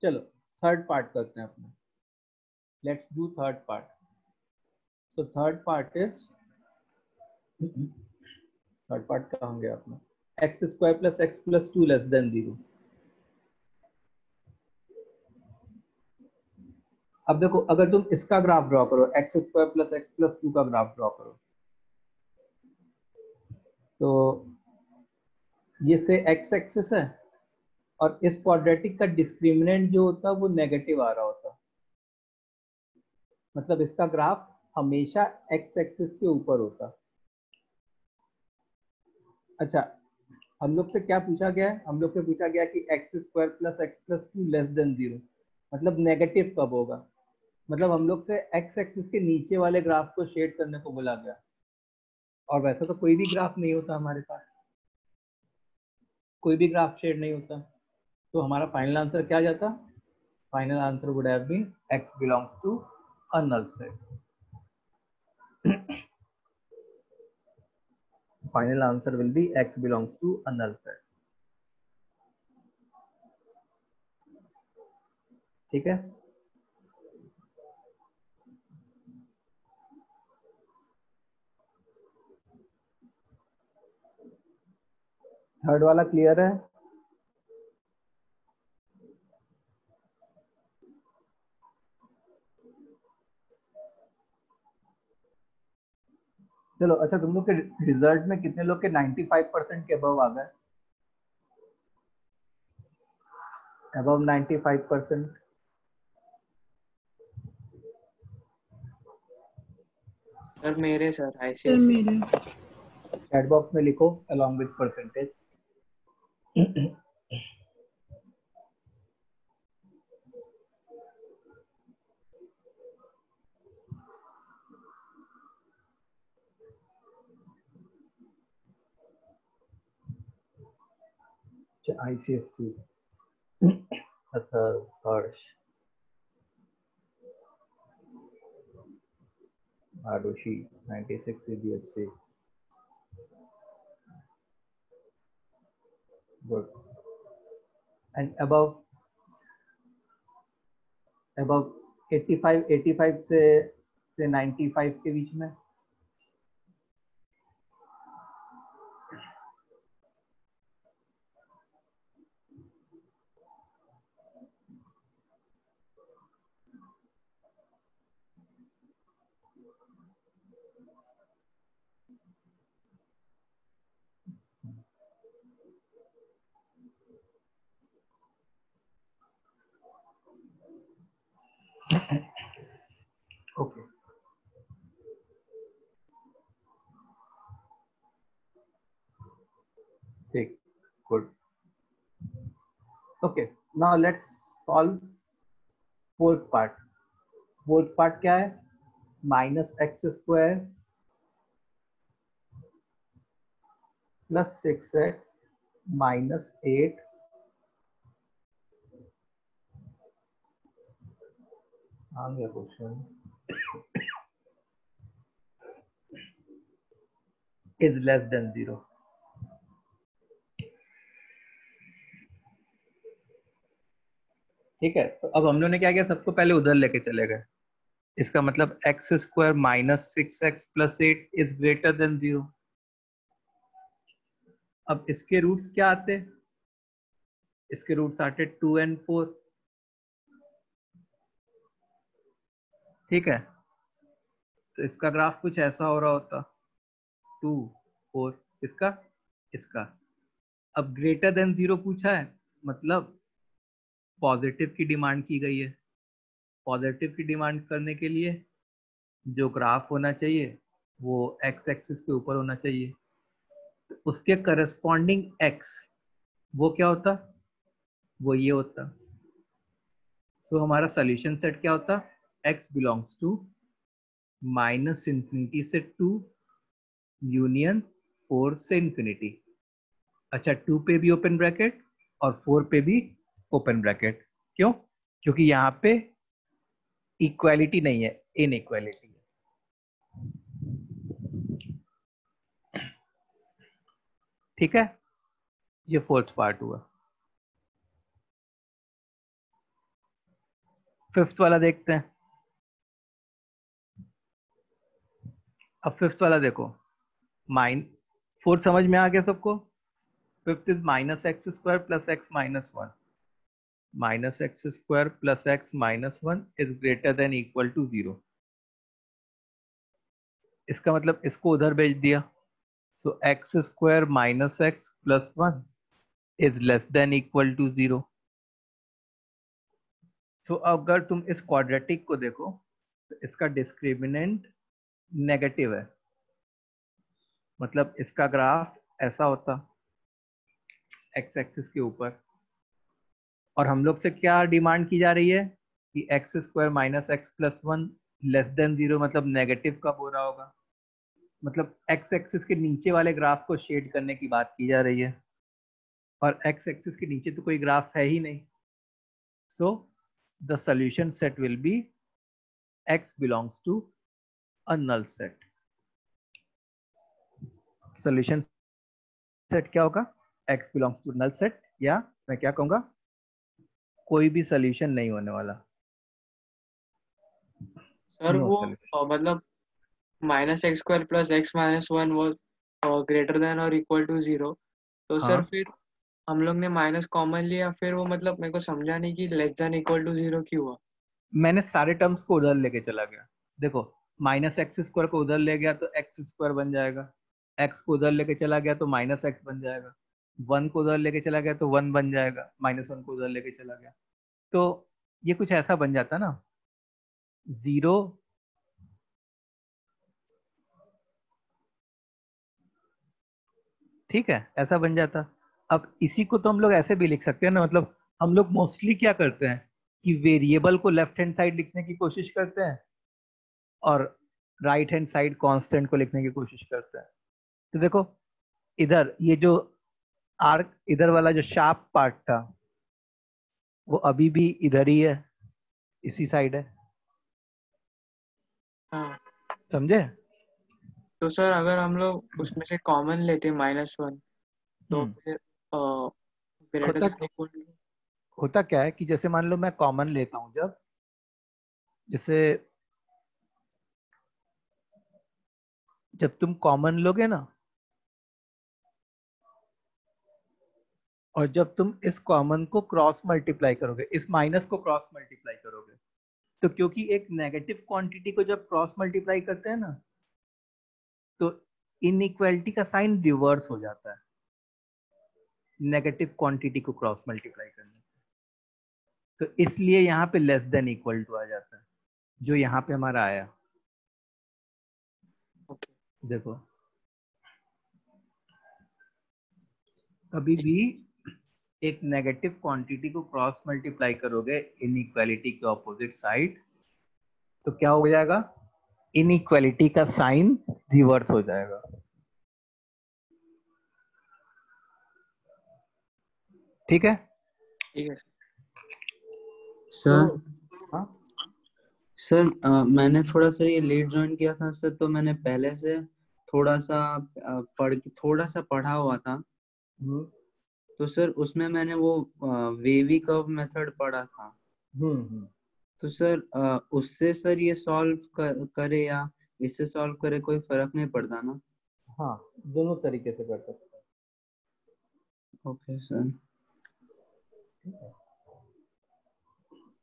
चलो थर्ड पार्ट करते हैं अपना। Let's do third part. So third part is, third part कहाँ होंगे अपना? X square plus x plus 2 less than 0। अब देखो, अगर तुम इसका ग्राफ ड्रॉ करो, x square plus x plus 2 का ग्राफ ड्रॉ करो, तो ये से एक्स एक्सिस है और इस क्वाड्रेटिक का डिस्क्रिमिनेंट जो होता है वो नेगेटिव आ रहा होता, मतलब इसका ग्राफ हमेशा एक्स एक्सिस के ऊपर होता। अच्छा, हम लोग से क्या पूछा गया है? हम लोग से पूछा गया कि x square plus x plus 2 less than 0, मतलब नेगेटिव कब होगा? मतलब हम लोग से एक्स एक्सिस के नीचे वाले ग्राफ को शेड करने को बोला गया, और वैसा तो कोई भी ग्राफ नहीं होता हमारे पास, कोई भी ग्राफ शेड नहीं होता, तो हमारा फाइनल आंसर क्या जाता? Final answer would have been x belongs to a null set. Final answer will be x belongs to a null set. ठीक है. थर्ड वाला क्लियर है? चलो अच्छा, तुम लोग के रिजल्ट में कितने लोग के 95% के अबव आ गए? अबव 95%. सर मेरे सर सर ICSE. मेरे चैट बॉक्स में लिखो along with percentage. ICSE. Athar, Harsh, Arushi 96 CBSE. Good. And above 85 से 95 के बीच में? Okay. ठीक, good. Okay, now let's solve fourth part. Fourth part क्या है? -x² plus 6x minus 8 आ गया क्वेश्चन, is less than 0. ठीक है, तो अब हम लोगों ने क्या किया, सबको पहले उधर लेके चले गए. इसका मतलब x² minus 6x plus 8 is greater than 0. अब इसके रूट्स क्या आते? इसके रूट्स आते 2 and 4. ठीक है, तो इसका ग्राफ कुछ ऐसा हो रहा होता, 2 4, इसका. अब ग्रेटर देन 0 पूछा है, मतलब पॉजिटिव की डिमांड की गई है. पॉजिटिव की डिमांड करने के लिए जो ग्राफ होना चाहिए वो x एक्सिस के ऊपर होना चाहिए. तो उसके करस्पॉन्डिंग x वो क्या होता? वो ये होता. सो हमारा सॉल्यूशन सेट क्या होता? x बिलोंग्स टू -∞ से 2 यूनियन 4 से इंफिनिटी. अच्छा, 2 पे भी ओपन ब्रैकेट और 4 पे भी ओपन ब्रैकेट. क्यों? क्योंकि यहाँ पे इक्वालिटी नहीं है, इनइक्वालिटी है. ठीक है, ये फोर्थ पार्ट हुआ. फिफ्थ वाला देखते हैं. अब फिफ्थ वाला देखो, फोर्थ समझ में आ गया सबको? Fifth is -x² plus x minus 1. -x² plus x minus 1 is greater than equal to 0. इसका मतलब इसको उधर भेज दिया. So x² minus x plus 1 is less than equal to 0. So अगर तुम इस क्वाड्रेटिक को देखो तो इसका डिस्क्रिमिनेंट नेगेटिव है, मतलब इसका ग्राफ ऐसा होता x एक्सिस के ऊपर. और हम लोग से क्या डिमांड की जा रही है कि x² minus x plus 1 less than 0, मतलब नेगेटिव कब हो रहा होगा, मतलब x एक्सिस के नीचे वाले ग्राफ को शेड करने की बात की जा रही है. और x एक्सिस के नीचे तो कोई ग्राफ है ही नहीं, so the solution set will be x belongs to a null set. Solution set क्या होगा? x belongs to null set, या मैं क्या कहूंगा, कोई भी सॉल्यूशन नहीं होने वाला। सर नो वो सॉल्यूशन। मतलब -x² + x-1 was greater than और इक्वल टू 0, तो सर हाँ, फिर हम लोग ने माइनस कॉमन लिया, फिर वो मतलब मेरे को समझा नहीं कि लेस देन इक्वल टू 0 क्यों हुआ। मैंने सारे टर्म्स को उधर लेके चला गया। देखो, -x² को उधर ले गया तो x² बन जाएगा, x को उधर लेके चला गया तो -x बन जाएगा, 1 को उधर लेके चला गया तो 1 बन जाएगा, -1 को उधर लेके चला गया तो ये कुछ ऐसा बन जाता ना, 0 ठीक है, ऐसा बन जाता। अब इसी को तो हम लोग ऐसे भी लिख सकते हैं ना, मतलब हम लोग मोस्टली क्या करते हैं कि वेरिएबल को लेफ्ट हैंड साइड लिखने की कोशिश करते हैं और राइट हैंड साइड कांस्टेंट को लिखने की कोशिश करते हैं। तो देखो, इधर ये जो आर्क, इधर वाला जो शार्प पार्ट था वो अभी भी इधर ही है, इसी साइड है, हाँ, समझे? तो सर अगर हम लोग उसमें से कॉमन लेते -1, तो हम्म फिर ग्रेटर होता देन इक्वल टू। होता क्या है कि जैसे मान लो मैं कॉमन लेता हूं, जैसे जब तुम कॉमन लोगे ना, और जब तुम इस कॉमन को क्रॉस मल्टीप्लाई करोगे, इस माइनस को क्रॉस मल्टीप्लाई करोगे, तो क्योंकि एक नेगेटिव क्वांटिटी को जब क्रॉस मल्टीप्लाई करते हैं ना, तो इनइक्वालिटी का साइन रिवर्स हो जाता है नेगेटिव क्वांटिटी को क्रॉस मल्टीप्लाई करने से। तो इसलिए यहाँ पे लेस देन इक्वल टू आ जाता है, जो यहाँ पे हमारा आया। ओके, देखो, कभी भी एक नेगेटिव क्वांटिटी को क्रॉस मल्टीप्लाई करोगे इनइक्वालिटी के ऑपोजिट साइड, तो क्या हो जाएगा? इनइक्वालिटी का साइन रिवर्स हो जाएगा। ठीक है? ठीक है सर हाँ, सर मैंने थोड़ा सा ये लेट ज्वाइन किया था सर, तो मैंने पहले से थोड़ा सा थोड़ा सा पढ़ा हुआ था। हम्म तो सर उसमें मैंने वो वेवी कर्व मेथड पढ़ा था। हम्म। तो सर उससे सर ये सॉल्व करे या इससे सॉल्व करे कोई फर्क नहीं पड़ता ना? हाँ, दोनों तरीके से कर सकते ओके सर।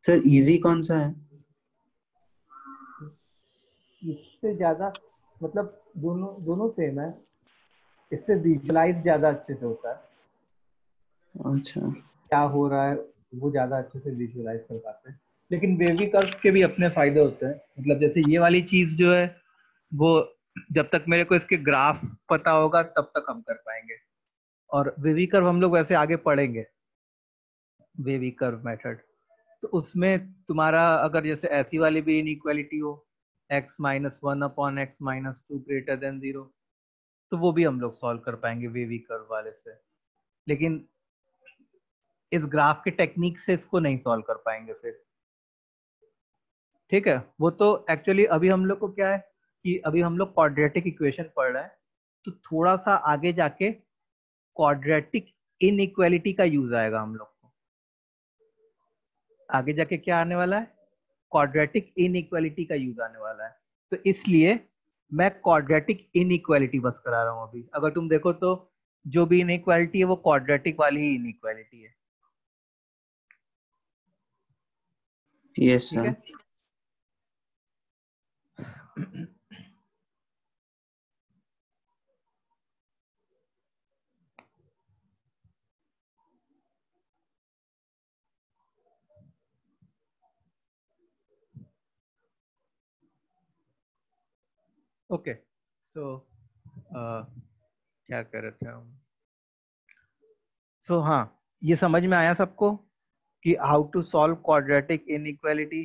सर इजी कौन सा है? हैं। इससे ज्यादा, मतलब दोनों दोनों सेम है, इससे विजुलाइज ज्यादा अच्छे से होता है, अच्छा। क्या हो रहा है वो ज्यादा अच्छे से विजुलाइज कर पाते हैं। लेकिन वेवी कर्व के भी अपने फायदे होते हैं, मतलब जैसे ये वाली चीज जो है वो, जब तक मेरे को इसके ग्राफ पता होगा तब तक हम कर पाएंगे, और वेवी कर्व हम लोग वैसे आगे पढ़ेंगे, वेवी कर्व मेथड। तो उसमें तुम्हारा अगर जैसे ऐसी वाली भी इनइक्वालिटी हो, x-1/x-2 ग्रेटर देन 0, तो वो भी हम लोग सॉल्व कर पाएंगे वेवी कर्व वाले से। लेकिन इस ग्राफ के टेक्निक से इसको नहीं सॉल्व कर पाएंगे फिर। ठीक है, वो तो एक्चुअली अभी हम लोग को क्या है कि अभी हम लोग क्वाड्रेटिक इक्वेशन पढ़ रहे हैं, तो थोड़ा सा आगे जाके क्वाड्रेटिक इनइक्वालिटी का यूज आएगा हम लोग को। आगे जाके क्या आने वाला है? क्वाड्रेटिक इनइक्वालिटी का यूज आने वाला है। तो इसलिए मैं क्वाड्रेटिक इनइक्वालिटी बस करा रहा हूं अभी। अगर तुम देखो तो जो भी इनइक्वालिटी है वो क्वाड्रेटिक वाली ही इनइक्वालिटी है। यस ठीक सर। है? ओके, सो क्या कर रहे थे हम? सो हाँ, ये समझ में आया सबको कि how to solve quadratic inequality.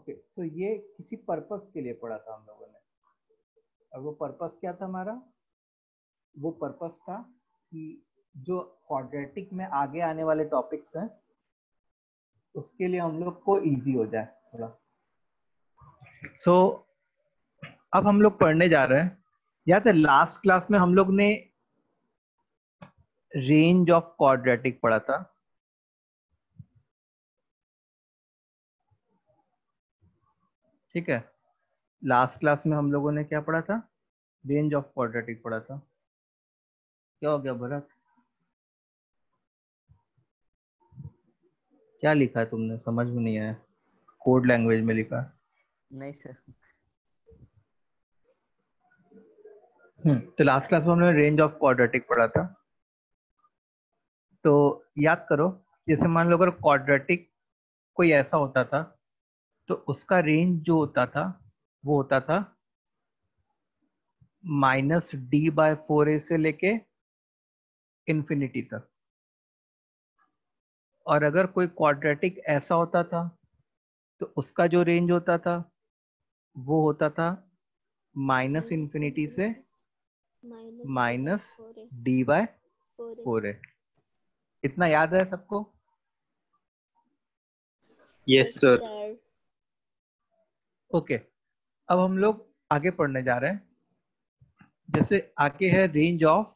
Okay so ये किसी पर्पस के लिए पढ़ा था हम लोगों ने, और वो पर्पस क्या था हमारा? वो पर्पस था कि जो क्वाड्रेटिक में आगे आने वाले टॉपिक्स हैं उसके लिए हम लोग को इजी हो जाए थोड़ा। सो अब हम लोग पढ़ने जा रहे हैं। याद है लास्ट क्लास में हम लोग ने रेंज ऑफ क्वाड्रेटिक पढ़ा था। ठीक है, लास्ट क्लास में हम लोगों ने क्या पढ़ा था? रेंज ऑफ क्वाड्रेटिक पढ़ा था। क्या हो गया भरत, क्या लिखा है तुमने? समझ में नहीं आया, कोड लैंग्वेज में लिखा है। नहीं सर। तो लास्ट क्लास में हमने रेंज ऑफ क्वाड्रेटिक पढ़ा था। तो याद करो, जैसे मान लो अगर क्वाड्रेटिक कोई ऐसा होता था तो उसका रेंज जो होता था वो होता था -d/4a से लेके इंफिनिटी तक। और अगर कोई क्वाड्रेटिक ऐसा होता था तो उसका जो रेंज होता था वो होता था -इंफिनिटी से -d/4a। इतना याद है सबको? Yes sir. ओके, अब हम लोग आगे पढ़ने जा रहे हैं। जैसे आगे है range of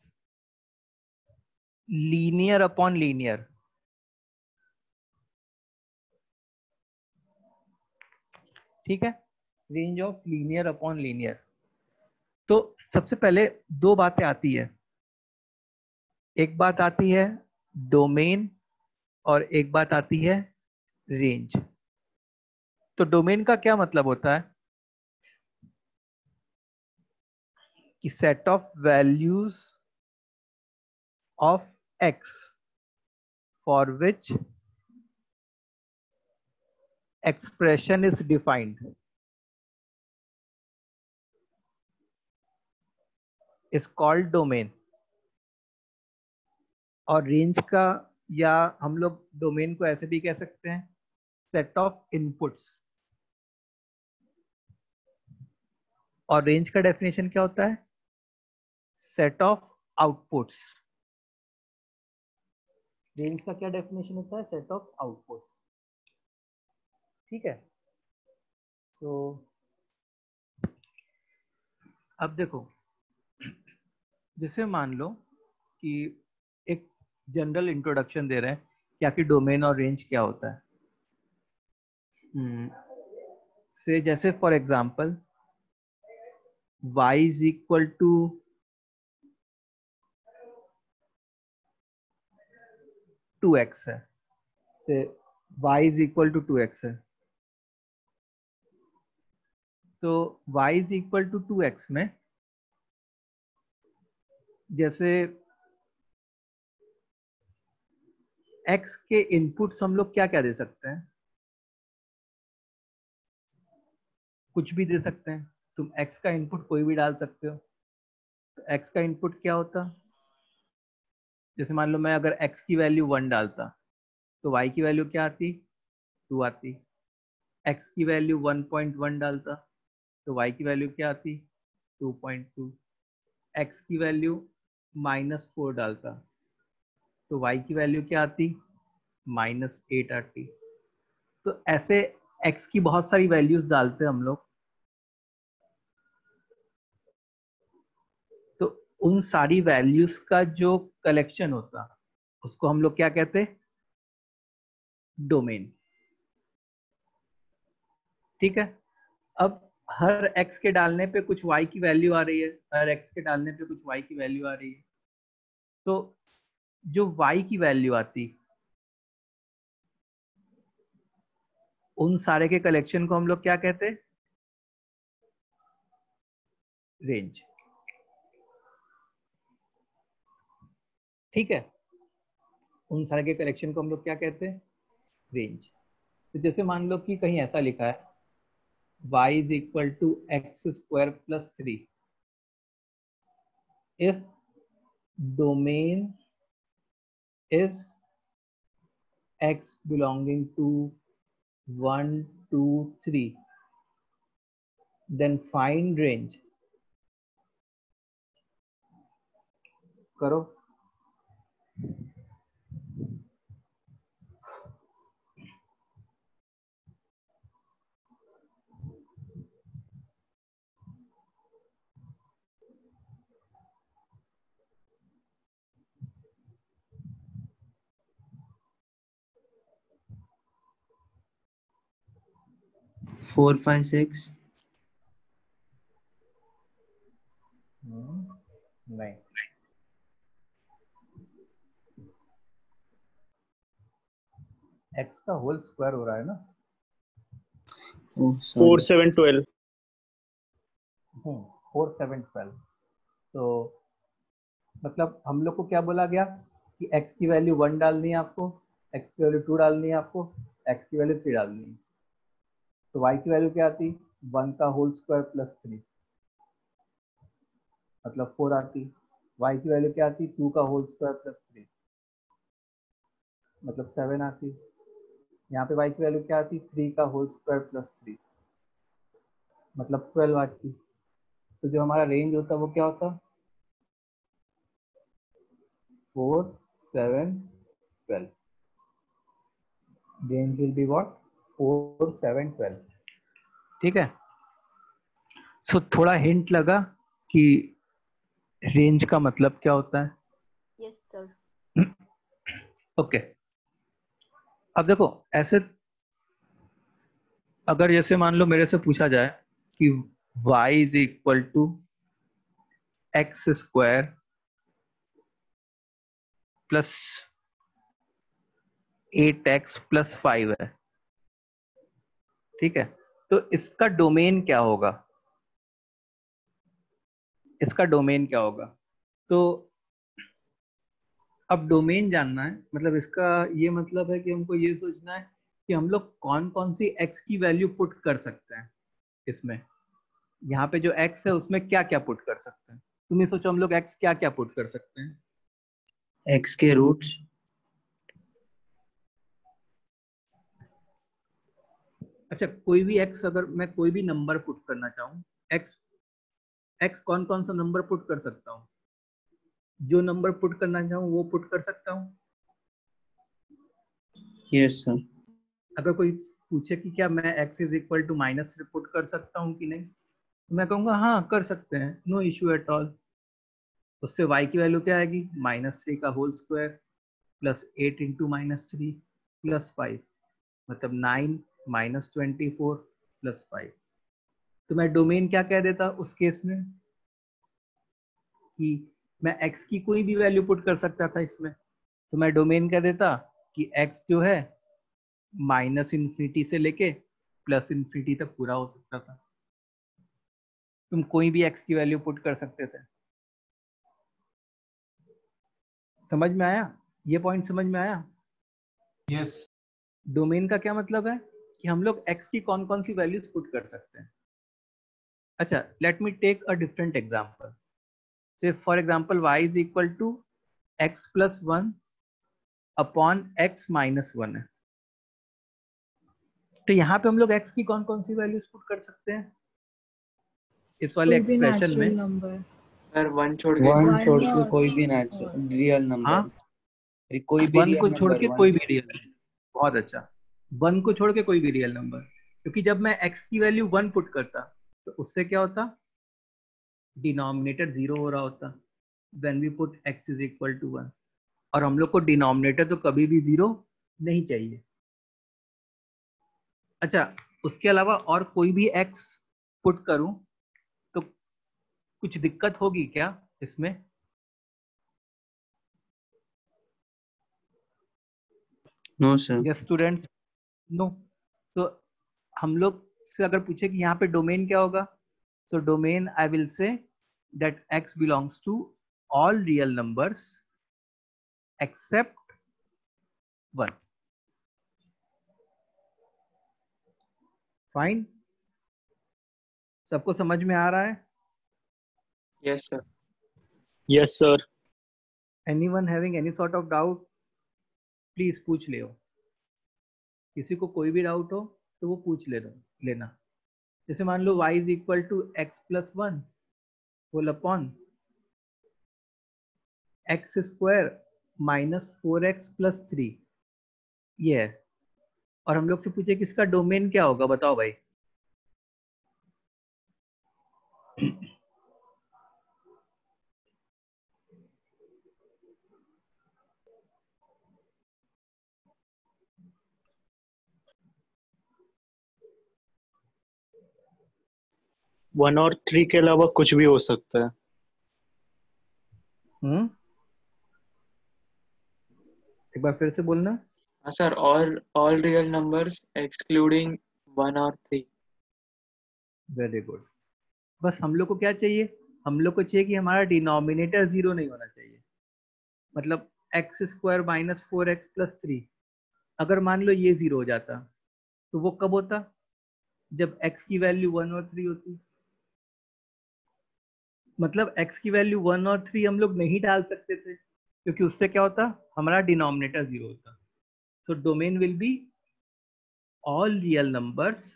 linear upon linear. ठीक है, range of linear upon linear. तो सबसे पहले दो बातें आती है, एक बात आती है डोमेन और एक बात आती है रेंज। तो डोमेन का क्या मतलब होता है कि set of values of x for which expression is defined is called domain। और रेंज का, या हम लोग डोमेन को ऐसे भी कह सकते हैं सेट ऑफ इनपुट्स। और रेंज का डेफिनेशन क्या होता है? Set of outputs. रेंज का क्या डेफिनेशन होता है? Set of outputs. ठीक है, तो अब देखो, जैसे मान लो कि एक जनरल इंट्रोडक्शन दे रहे हैं कि आखिर डोमेन और रेंज क्या होता है। से जैसे for example y is equal to 2x है, से y is equal to 2x है, तो y is equal to 2x में जैसे x के इनपुट्स हम लोग क्या क्या दे सकते हैं? कुछ भी दे सकते हैं। तुम x का इनपुट कोई भी डाल सकते हो। तो x का इनपुट क्या होता? जैसे मान लो मैं अगर x की वैल्यू 1 डालता तो y की वैल्यू क्या आती? 2 आती। x की वैल्यू 1.1 डालता तो y की वैल्यू क्या आती? 2.2। x की वैल्यू -4 डालता तो y की वैल्यू क्या आती? -8 आती। तो ऐसे x की बहुत सारी वैल्यूज डालते हैं हम लोग। तो उन सारी वैल्यूज का जो कलेक्शन होता उसको हम लोग क्या कहते? डोमेन। ठीक है, अब हर x के डालने पे कुछ y की वैल्यू आ रही है, हर x के डालने पे कुछ y की वैल्यू आ रही है। तो जो y की वैल्यू आती उन सारे के कलेक्शन को हम लोग क्या कहते? रेंज। ठीक है, उन सारे के कलेक्शन को हम लोग क्या कहते हैं? रेंज। तो जैसे मान लो कि कहीं ऐसा लिखा है y is equal to x² + 3 if domain is x belonging to 1 2 3, then find range. करो. Four five six. नहीं. x का होल स्क्वायर हो रहा है ना. ओह 4 सॉरी. 7 12. 4 7 12. तो मतलब हम लोग को क्या बोला गया कि x की वैल्यू 1 डालनी है आपको, x की वैल्यू 2 डालनी है आपको, x की वैल्यू 3 डालनी है. तो y की वैल्यू क्या आती? 1 का होल स्क्वायर प्लस 3 मतलब 4 आती. y की वैल्यू क्या आती? 2 का होल स्क्वायर प्लस 3 मतलब 7 आती. यहाँ पे y की वैल्यू क्या आती? 3 का होल स्क्वायर प्लस 3 मतलब 12 आती. तो जो हमारा रेंज होता वो क्या होता? 4 7 12. Range will be what? 4 7 12. ठीक है. सो थोड़ा हिंट लगा कि रेंज का मतलब क्या होता है. Yes, sir. ओके. अब देखो ऐसे अगर जैसे मान लो मेरे से पूछा जाए कि y is equal to x square plus 8x plus 5 है. ठीक है. तो इसका डोमेन क्या होगा? इसका डोमेन क्या होगा? तो अब डोमेन जानना है, मतलब इसका ये मतलब है कि हमको ये सोचना है कि हम लोग कौन कौन सी x की वैल्यू पुट कर सकते हैं इसमें. यहाँ पे जो x है उसमें क्या क्या पुट कर सकते हैं. तुम ही सोचो हम लोग x क्या क्या पुट कर सकते हैं. एक्स के रूट्स. अच्छा कोई भी x, अगर मैं कोई भी नंबर पुट करना चाहूँ, x कौन कौन सा नंबर पुट कर सकता हूँ? जो नंबर पुट करना चाहूँ वो पुट कर सकता हूँ. Yes sir. अगर कोई पूछे कि क्या मैं x is equal to -3 put कर सकता हूँ कि नहीं, तो मैं कहूँगा हाँ कर सकते हैं, नो इश्यू एट ऑल. उससे y की वैल्यू क्या आएगी? -3 का whole square plus 8 into -3 plus 5 मतलब 9 -24 प्लस 5. तो मैं डोमेन क्या कह देता उस केस में कि मैं x की कोई भी वैल्यू पुट कर सकता था इसमें. तो मैं डोमेन कह देता कि x जो है -∞ से लेके +∞ तक पूरा हो सकता था. तुम कोई भी x की वैल्यू पुट कर सकते थे. समझ में आया? ये पॉइंट समझ में आया? यस. डोमेन का क्या मतलब है कि हम लोग x की कौन कौन सी वैल्यूज पुट कर सकते हैं. अच्छा let me take a different example. So for example y is equal to x plus 1 upon x minus 1 है. तो यहाँ पे हम लोग x की कौन कौन सी वैल्यूज पुट कर सकते हैं इस वाले कोई भी एक्सप्रेशन नेचुरल में? नंबर. सर 1 छोड़ के वन One छोड़ के और- कोई भी नेचुरल रियल नंबर. हाँ कोई भी 1 रियल को छोड़ नंबर. के कोई भी रियल नंबर. बहुत अच्छा. 1 को छोड़ के कोई भी रियल नंबर, क्योंकि जब मैं x की वैल्यू 1 पुट करता तो उससे क्या होता? डिनोमिनेटर 0 हो रहा होता when we put x is equal to 1. और हम लोग को डिनोमिनेटर तो कभी भी 0 नहीं चाहिए. अच्छा उसके अलावा और कोई भी x पुट करूं तो कुछ दिक्कत होगी क्या इसमें? No sir. Yes students, no. So हम लोग से अगर पूछे कि यहाँ पे डोमेन क्या होगा, so domain I will say that x belongs to all real numbers except 1. Fine. सबको समझ में आ रहा है? Yes sir. Yes, sir. Anyone having any sort of doubt please पूछ ले. किसी को कोई भी डाउट हो तो वो पूछ लेना। जैसे मान लो y is equal to x plus one whole upon x square minus 4x plus 3, ये है। और हम लोग से पूछे कि इसका डोमेन क्या होगा, बताओ भाई। वन और थ्री के अलावा कुछ भी हो सकता है। एक बार फिर से बोलना। हाँ sir, all real numbers excluding 1 और 3। Very good. बस हम लोग को क्या चाहिए, हम लोग को चाहिए कि हमारा डिनोमिनेटर जीरो नहीं होना चाहिए। मतलब x square minus 4x plus 3, अगर मान लो ये जीरो हो जाता तो वो कब होता, जब x की वैल्यू 1 और 3 होती। मतलब x की वैल्यू 1 और 3 हम लोग नहीं डाल सकते थे, क्योंकि उससे क्या होता, हमारा डिनोमिनेटर जीरो होता। So domain will be all real numbers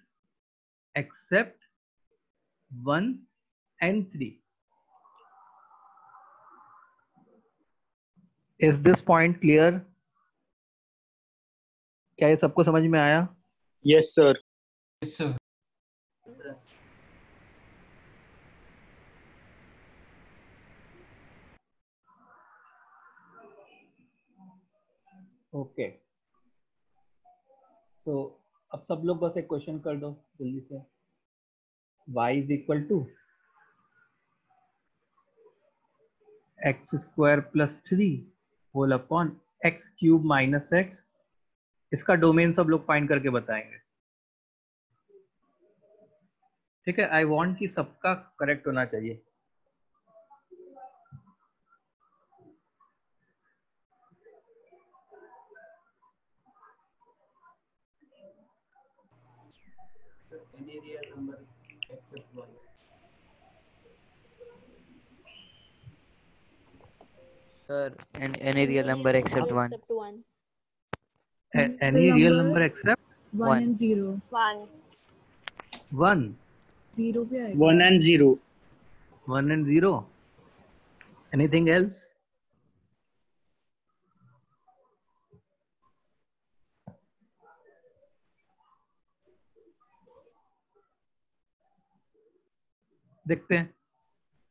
except 1 and 3. Is this point clear? क्या ये सबको समझ में आया? Yes sir. Yes sir. Okay, so अब सब लोग बस एक क्वेश्चन कर दो जल्दी से। y is equal to x square plus 3 whole upon x cube minus x, इसका डोमेन सब लोग फाइंड करके बताएंगे। ठीक है, आई वांट कि सबका करेक्ट होना चाहिए। Any real number except 1. Sir, and any real number except 1. Except 1. Any real number except 1 and 0. 1. 1, 0 भी आएगा। 1 and 0। 1 and 0. Anything else? देखते हैं,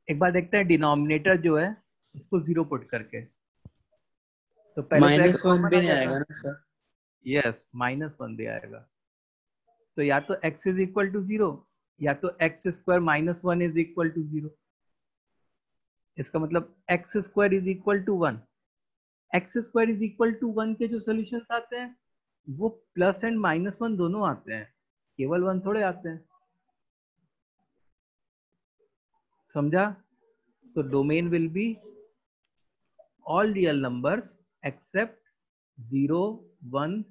एक बार देखते हैं डिनोमिनेटर जो है इसको जीरो पुट करके। तो पहले माइनस वन भी नहीं आएगा ना सर? यस, -1 भी आएगा। तो या तो x इज इक्वल टू 0 या तो x square minus 1 is equal to 0। इसका मतलब x square is equal to 1। X square is equal to 1 के जो सॉल्यूशंस आते हैं वो प्लस एंड -1 दोनों आते हैं, केवल 1 थोड़े आते हैं। समझा? So domain will be all real numbers accept 0, 1,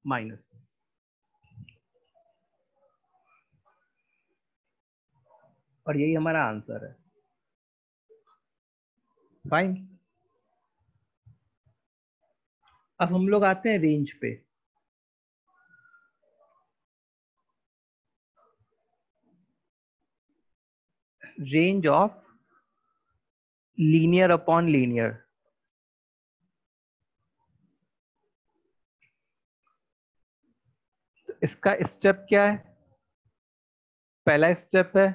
-1। और यही हमारा आंसर है। फाइन। अब हम लोग आते हैं रेंज पे। Range of linear upon linear. तो इसका स्टेप क्या है? पहला स्टेप है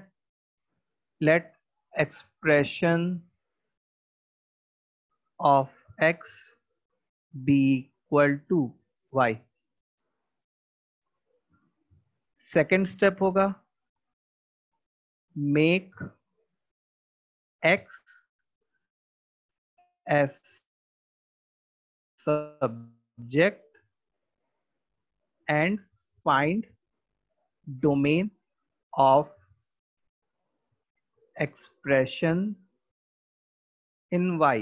let expression of x be equal to y। Second step होगा make x as subject and find domain of expression in y।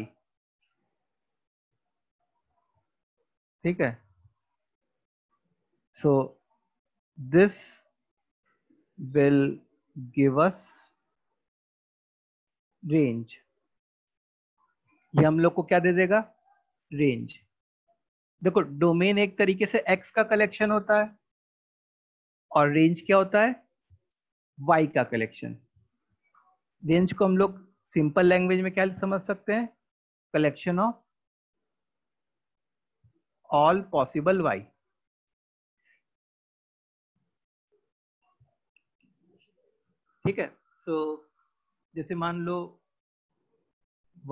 ठीक है, so this will give us range। ये हम लोग को क्या दे देगा? रेंज। देखो डोमेन एक तरीके से x का कलेक्शन होता है और रेंज क्या होता है? y का कलेक्शन। रेंज को हम लोग सिंपल लैंग्वेज में क्या समझ सकते हैं? Collection of all possible y। ठीक है। सो जैसे मान लो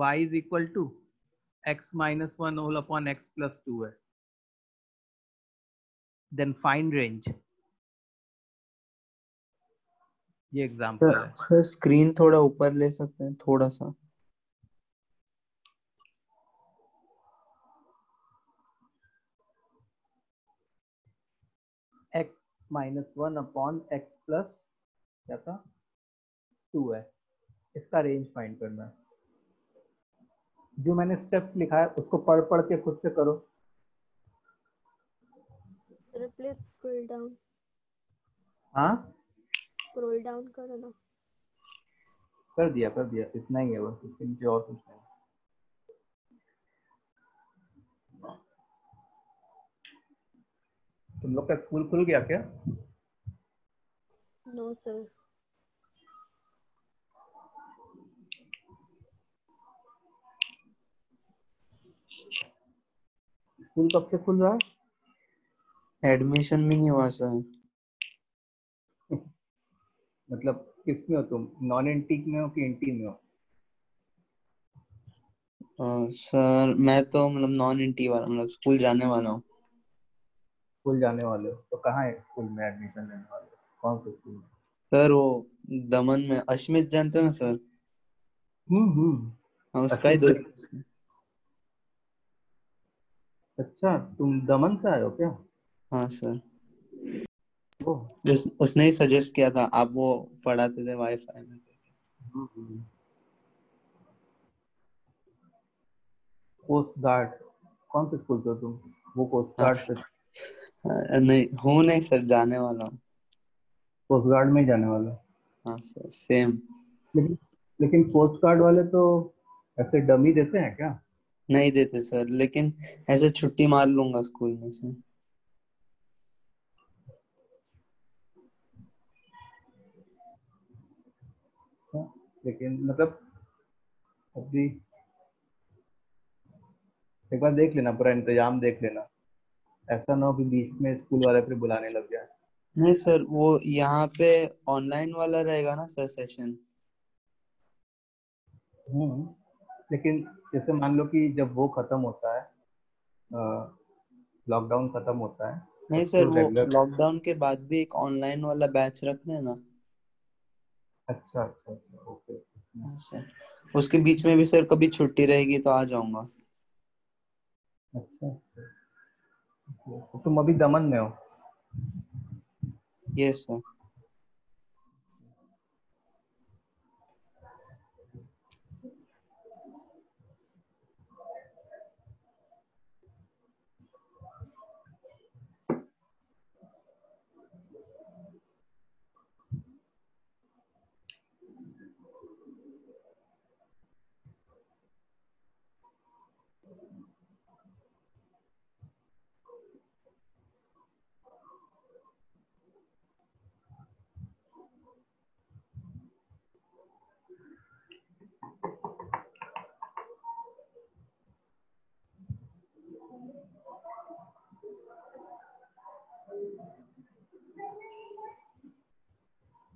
y is equal to x minus one whole upon x plus two है, देन फाइंड रेंज। ये एग्जांपल है। सर स्क्रीन थोड़ा ऊपर ले सकते हैं थोड़ा सा? x minus one upon x plus क्या था? टू है। इसका रेंज फाइंड करना है। जो मैंने स्टेप्स लिखा है उसको पढ़ पढ़ के खुद से करो। सर प्लीज स्क्रॉल डाउन, हाँ स्क्रॉल डाउन करो ना। कर दिया इतना ही है बस, इसके नीचे और कुछ नहीं। तुम लोग का स्कूल खुल गया क्या? No sir. स्कूल कब से खुल रहा है? एडमिशन भी नहीं हुआ सर। मतलब किस में हो तुम? नॉन एंटी में हो कि एंटी में हो? सर मैं तो मतलब नॉन इंटी वाला, मतलब स्कूल जाने वाला हूँ। स्कूल जाने वाले हो तो कहाँ है स्कूल में एडमिशन लेने वाले हो? कौन से स्कूल में? सर वो दमन में, अश्मित जानते हैं ना सर? हाँ उसका ही अश्विन। दोस्त है। अच्छा तुम दमन से आए हो क्या? हाँ सर। ओह। उसने ही सजेस्ट किया था, आप वो पढ़ाते थे वाईफाई में। Coast guard. कौन से स्कूल से हो तुम? वो कोस्ट हाँ गार्ड से। नहीं हूँ नहीं सर, जाने वाला हूँ। कोस्ट गार्ड में ही जाने वाले हो? हाँ सर सेम। लेकिन लेकिन कोस्ट गार्ड वाले तो ऐसे डमी देते हैं क्या? नहीं देते सर, लेकिन ऐसे छुट्टी मार लूंगा स्कूल में से। अच्छा, लेकिन मतलब अभी एक बार देख लेना, पूरा इंतजाम देख लेना। ऐसा ना हो कि बीच में स्कूल वाले फिर बुलाने लग जाए। नहीं सर, वो यहाँ पे ऑनलाइन वाला रहेगा ना सर सेशन? लेकिन जैसे मान लो कि जब वो खत्म होता है, लॉकडाउन खत्म होता है, नहीं तब सर, तो वो रेगुलर। लॉकडाउन के बाद भी एक ऑनलाइन वाला बैच रख रहे हैं ना। अच्छा अच्छा अच्छा, ओके। हाँ सर, उसके बीच में भी सर कभी छुट्टी रहेगी तो आ जाऊंगा। अच्छा तो तुम अभी दमन में हो? Yes sir.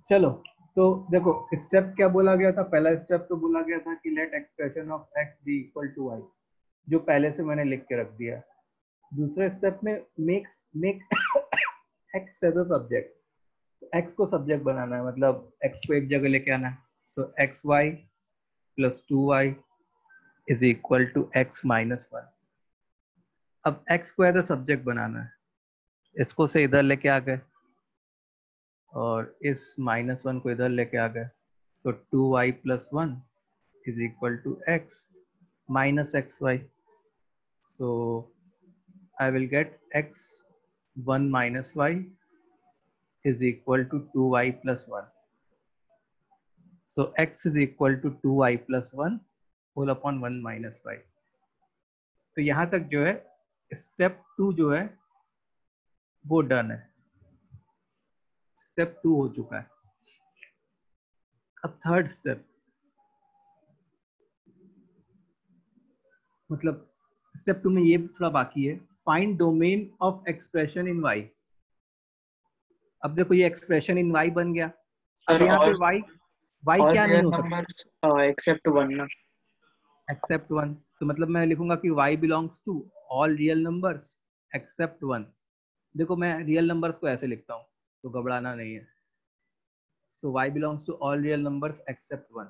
चलो, तो देखो स्टेप क्या बोला गया था? पहला स्टेप तो बोला गया था कि let expression of x be equal to y, जो पहले से मैंने लिख के रख दिया। दूसरे स्टेप में make X as a subject. X को सब्जेक्ट बनाना है, मतलब एक्स को एक जगह लेके आना है। So X Y plus two Y is equal to X minus one. अब एक्स को एज अ सब्जेक्ट बनाना है, इसको से इधर लेके आ गए और इस माइनस वन को इधर लेके आ गए। So two Y plus one is equal to x minus xy. So I will get x 1 minus y is equal to 2y plus 1. So x is equal to 2y plus 1 whole upon 1 minus y. तो यहाँ तक जो है step 2 जो है वो done है। Step 2 हो चुका है। अब थर्ड स्टेप, मतलब स्टेप 2 में ये थोड़ा बाकी है, find domain of expression in y। अब देखो ये एक्सप्रेशन इन y बन गया। अब सर यहाँ पे और y क्या नहीं रियल हो सकता, नंबर्स एक्सेप्ट 1 ना। एक्सेप्ट 1। तो मतलब मैं लिखूंगा कि y belongs to all real numbers except 1। देखो मैं रियल नंबर्स को ऐसे लिखता हूँ, तो घबराना नहीं है। So y belongs to all real numbers except 1।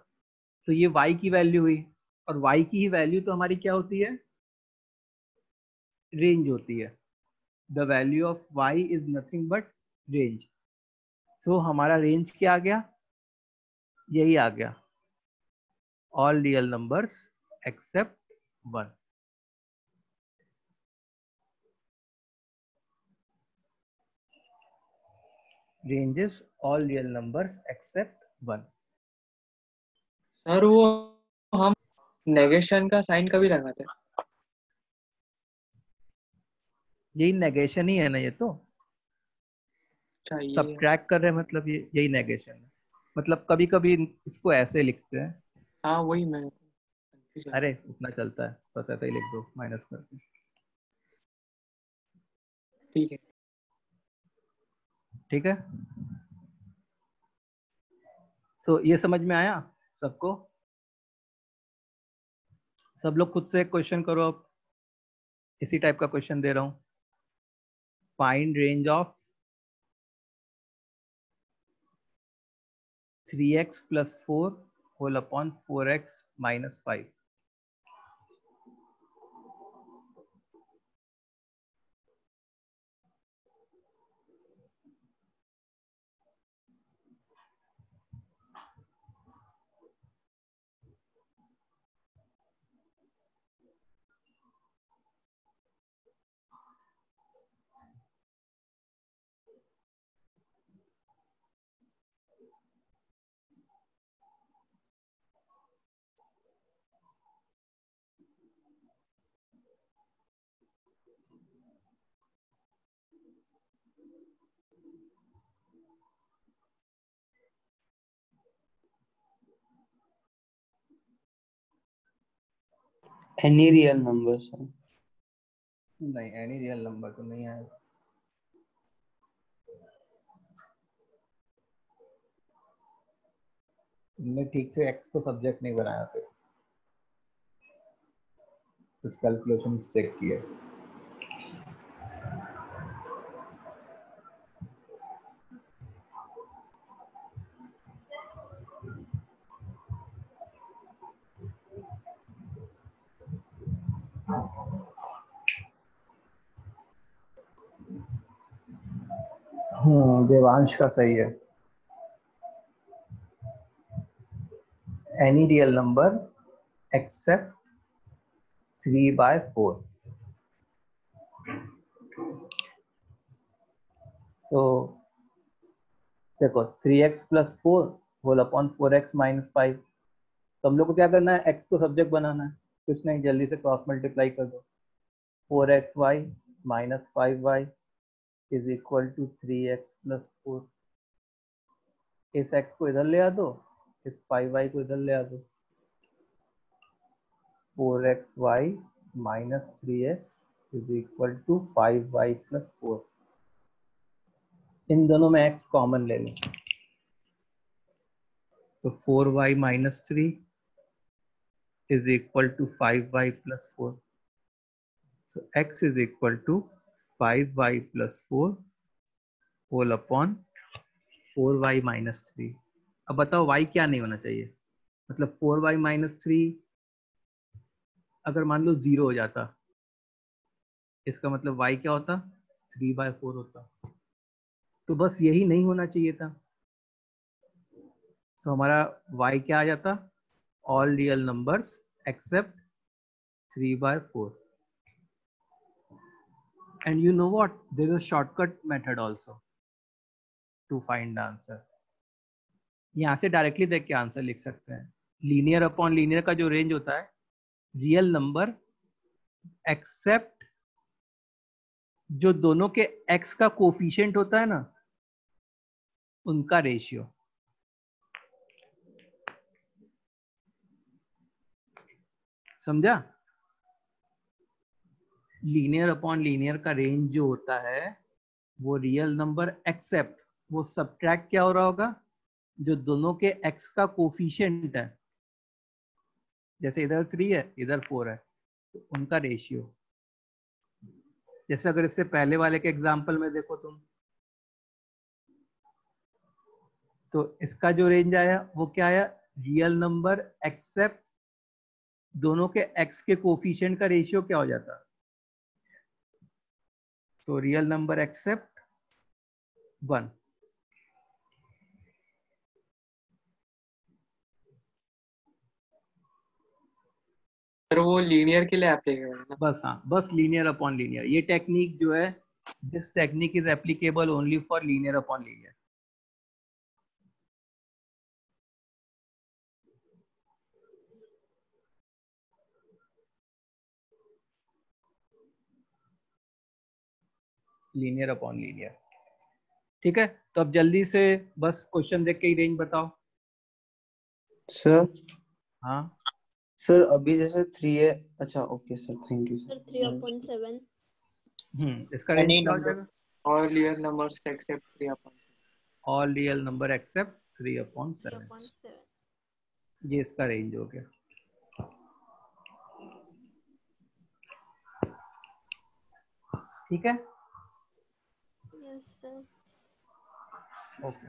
तो ये y की वैल्यू हुई, और y की ही वैल्यू तो हमारी क्या होती है, रेंज होती है। The value of y is nothing but range. So हमारा रेंज क्या आ गया, यही आ गया, all real numbers except 1। Range is all real numbers except 1। Sir वो हम नेगेशन का साइन कभी लगाते हैं? यही नेगेशन ही है ना, ये तो चाहिए। सब्ट्रैक्ट कर रहे हैं, मतलब ये यही नेगेशन है। मतलब कभी कभी इसको ऐसे लिखते हैं, हाँ वही मैं confuse है। अरे उतना चलता है, बस ऐसे ही लिख दो माइनस करके। ठीक है। ठीक है, सो ये समझ में आया सबको? सब लोग खुद से एक क्वेश्चन करो। अब इसी टाइप का क्वेश्चन दे रहा हूं, find range of 3x + 4 whole upon 4x - 5। Any real number sir. नहीं, एनी रियल नंबर तो नहीं आया। तुमने ठीक से x को सब्जेक्ट नहीं बनाया, फिर कुछ कैलकुलेशन चेक किए। देवांश का सही है। Any real number except 3/4। तो देखो 3x + 4 होल अपॉन 4x - 5। तो हम लोग को क्या करना है, x को सब्जेक्ट बनाना है। कुछ नहीं, जल्दी से क्रॉस मल्टीप्लाई कर दो। 4xy - 5y is equal to 3x + 4। इस x को इधर ले आ दो, इस 5y को इधर ले आ दो। 4xy - 3x is equal to 5y + 4। इन दोनों में x कॉमन ले लो, तो 4y - 3 is equal to 5y + 4. So x is equal to 5y + 4 whole upon 4y - 3। अब बताओ y क्या नहीं होना चाहिए, मतलब 4y - 3 अगर मान लो 0 हो जाता, इसका मतलब y क्या होता, 3/4 होता। तो बस यही नहीं होना चाहिए था। तो हमारा y क्या आ जाता, all real numbers accept 3/4। And you know what? There is a shortcut method also to find the answer. यहाँ से डायरेक्टली देख के आंसर लिख सकते हैं। लीनियर अपॉन लीनियर का जो रेंज होता है, रियल नंबर एक्सेप्ट जो दोनों के x का कोफिशिएंट होता है ना, उनका रेशियो। समझा? लीनियर अपॉन लीनियर का रेंज जो होता है वो रियल नंबर एक्सेप्ट वो सब्ट्रैक्ट क्या हो रहा होगा, जो दोनों के x का कोफिशिएंट है, जैसे इधर 3 है इधर 4 है, तो उनका रेशियो। जैसे अगर इससे पहले वाले के एग्जांपल में देखो तुम, तो इसका जो रेंज आया वो क्या आया, रियल नंबर एक्सेप्ट दोनों के x के कोफिशिएंट का रेशियो क्या हो जाता, तो रियल नंबर एक्सेप्ट 1। पर वो लीनियर के लिए एप्लीकेबल है ना? बस हाँ, बस लीनियर अपॉन लीनियर। ये टेक्निक जो है, this technique is applicable only for linear upon linear. Linear upon linear. ठीक है, तो अब जल्दी से बस क्वेश्चन देख के ही रेंज बताओ। सर हाँ सर अभी जैसे 3 है। अच्छा okay sir, thank you sir sir. 3/7 इसका रेंज Any क्या हो number. जाएगा, और real numbers accept 3/7। All real number except 3/7। 3/7 ये इसका रेंज हो गया। ठीक है, यस सर। ओके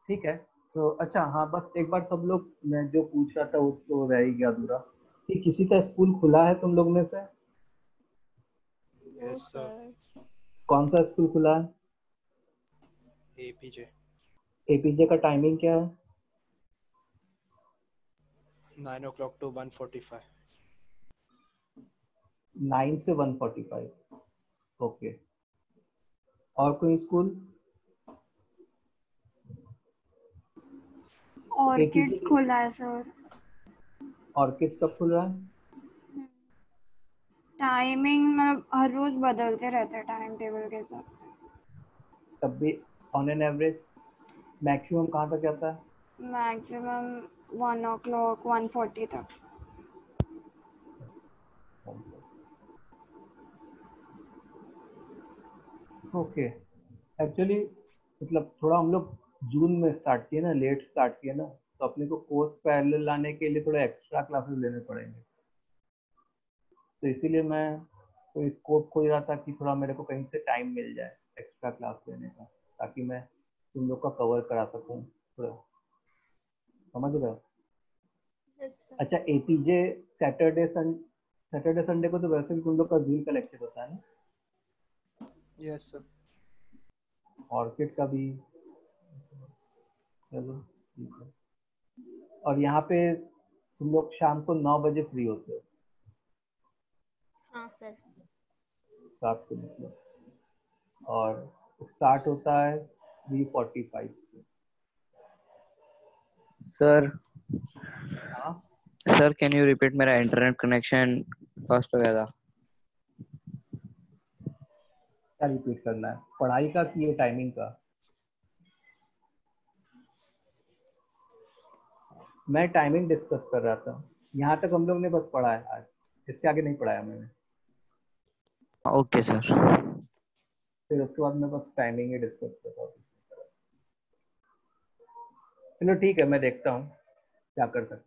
ठीक है। तो अच्छा हाँ, बस एक बार सब लोग, मैं जो पूछ रहा था वो तो रह ही गया अधूरा, कि किसी का स्कूल खुला है तुम लोग में से? No Yes, sir. सर। कौन सा स्कूल खुला है? APJ. एपीजे का टाइमिंग क्या है? 9 o'clock to 1:45. 9 से 1:45। ओके, और कोई स्कूल? ऑर्किड्स APJ खुला है सर। ऑर्किड्स कब खुल रहा है? टाइमिंग मतलब हर रोज बदलते रहते हैं टाइम टेबल के हिसाब से। तब भी ऑन एन एवरेज मैक्सिमम कहाँ तक जाता है? मैक्सिमम 1 o'clock 1:40 तक। ओके, एक्चुअली मतलब थोड़ा हम लोग जून में स्टार्ट किए ना, लेट स्टार्ट किए ना, तो अपने को कोर्स पैरेलल लाने के लिए थोड़ा एक्स्ट्रा क्लासेस लेने पड़ेंगे। तो इसीलिए मैं कोई स्कोप खोज रहा था कि थोड़ा मेरे को कहीं से टाइम मिल जाए एक्स्ट्रा क्लास लेने का, ताकि मैं तुम लोग का कवर करा सकूं थोड़ा। समझ रहे हो? Yes sir. अच्छा, एपीजे सैटरडे संडे को तो वैसे भी तुम लोग का जील का लेक्चर होता है ना? Yes, sir. ऑर्किड का भी, चलो ठीक है। और यहाँ पे तुम लोग शाम को 9 बजे फ्री होते हो? हाँ सर। 7 से मतलब, और स्टार्ट होता है 3:45 से। सर हाँ, सर कैन यू रिपीट, मेरा इंटरनेट कनेक्शन फास्ट हो गया था। क्या रिपीट करना है, पढ़ाई का कि ये टाइमिंग का? मैं टाइमिंग डिस्कस कर रहा था। यहाँ तक हम लोग ने बस पढ़ा है आज, इसके आगे नहीं पढ़ाया मैंने। Okay sir. फिर उसके बाद मैं बस टाइमिंग ही डिस्कस कर रहा हूँ। चलो ठीक है, मैं देखता हूँ क्या कर सकते हैं।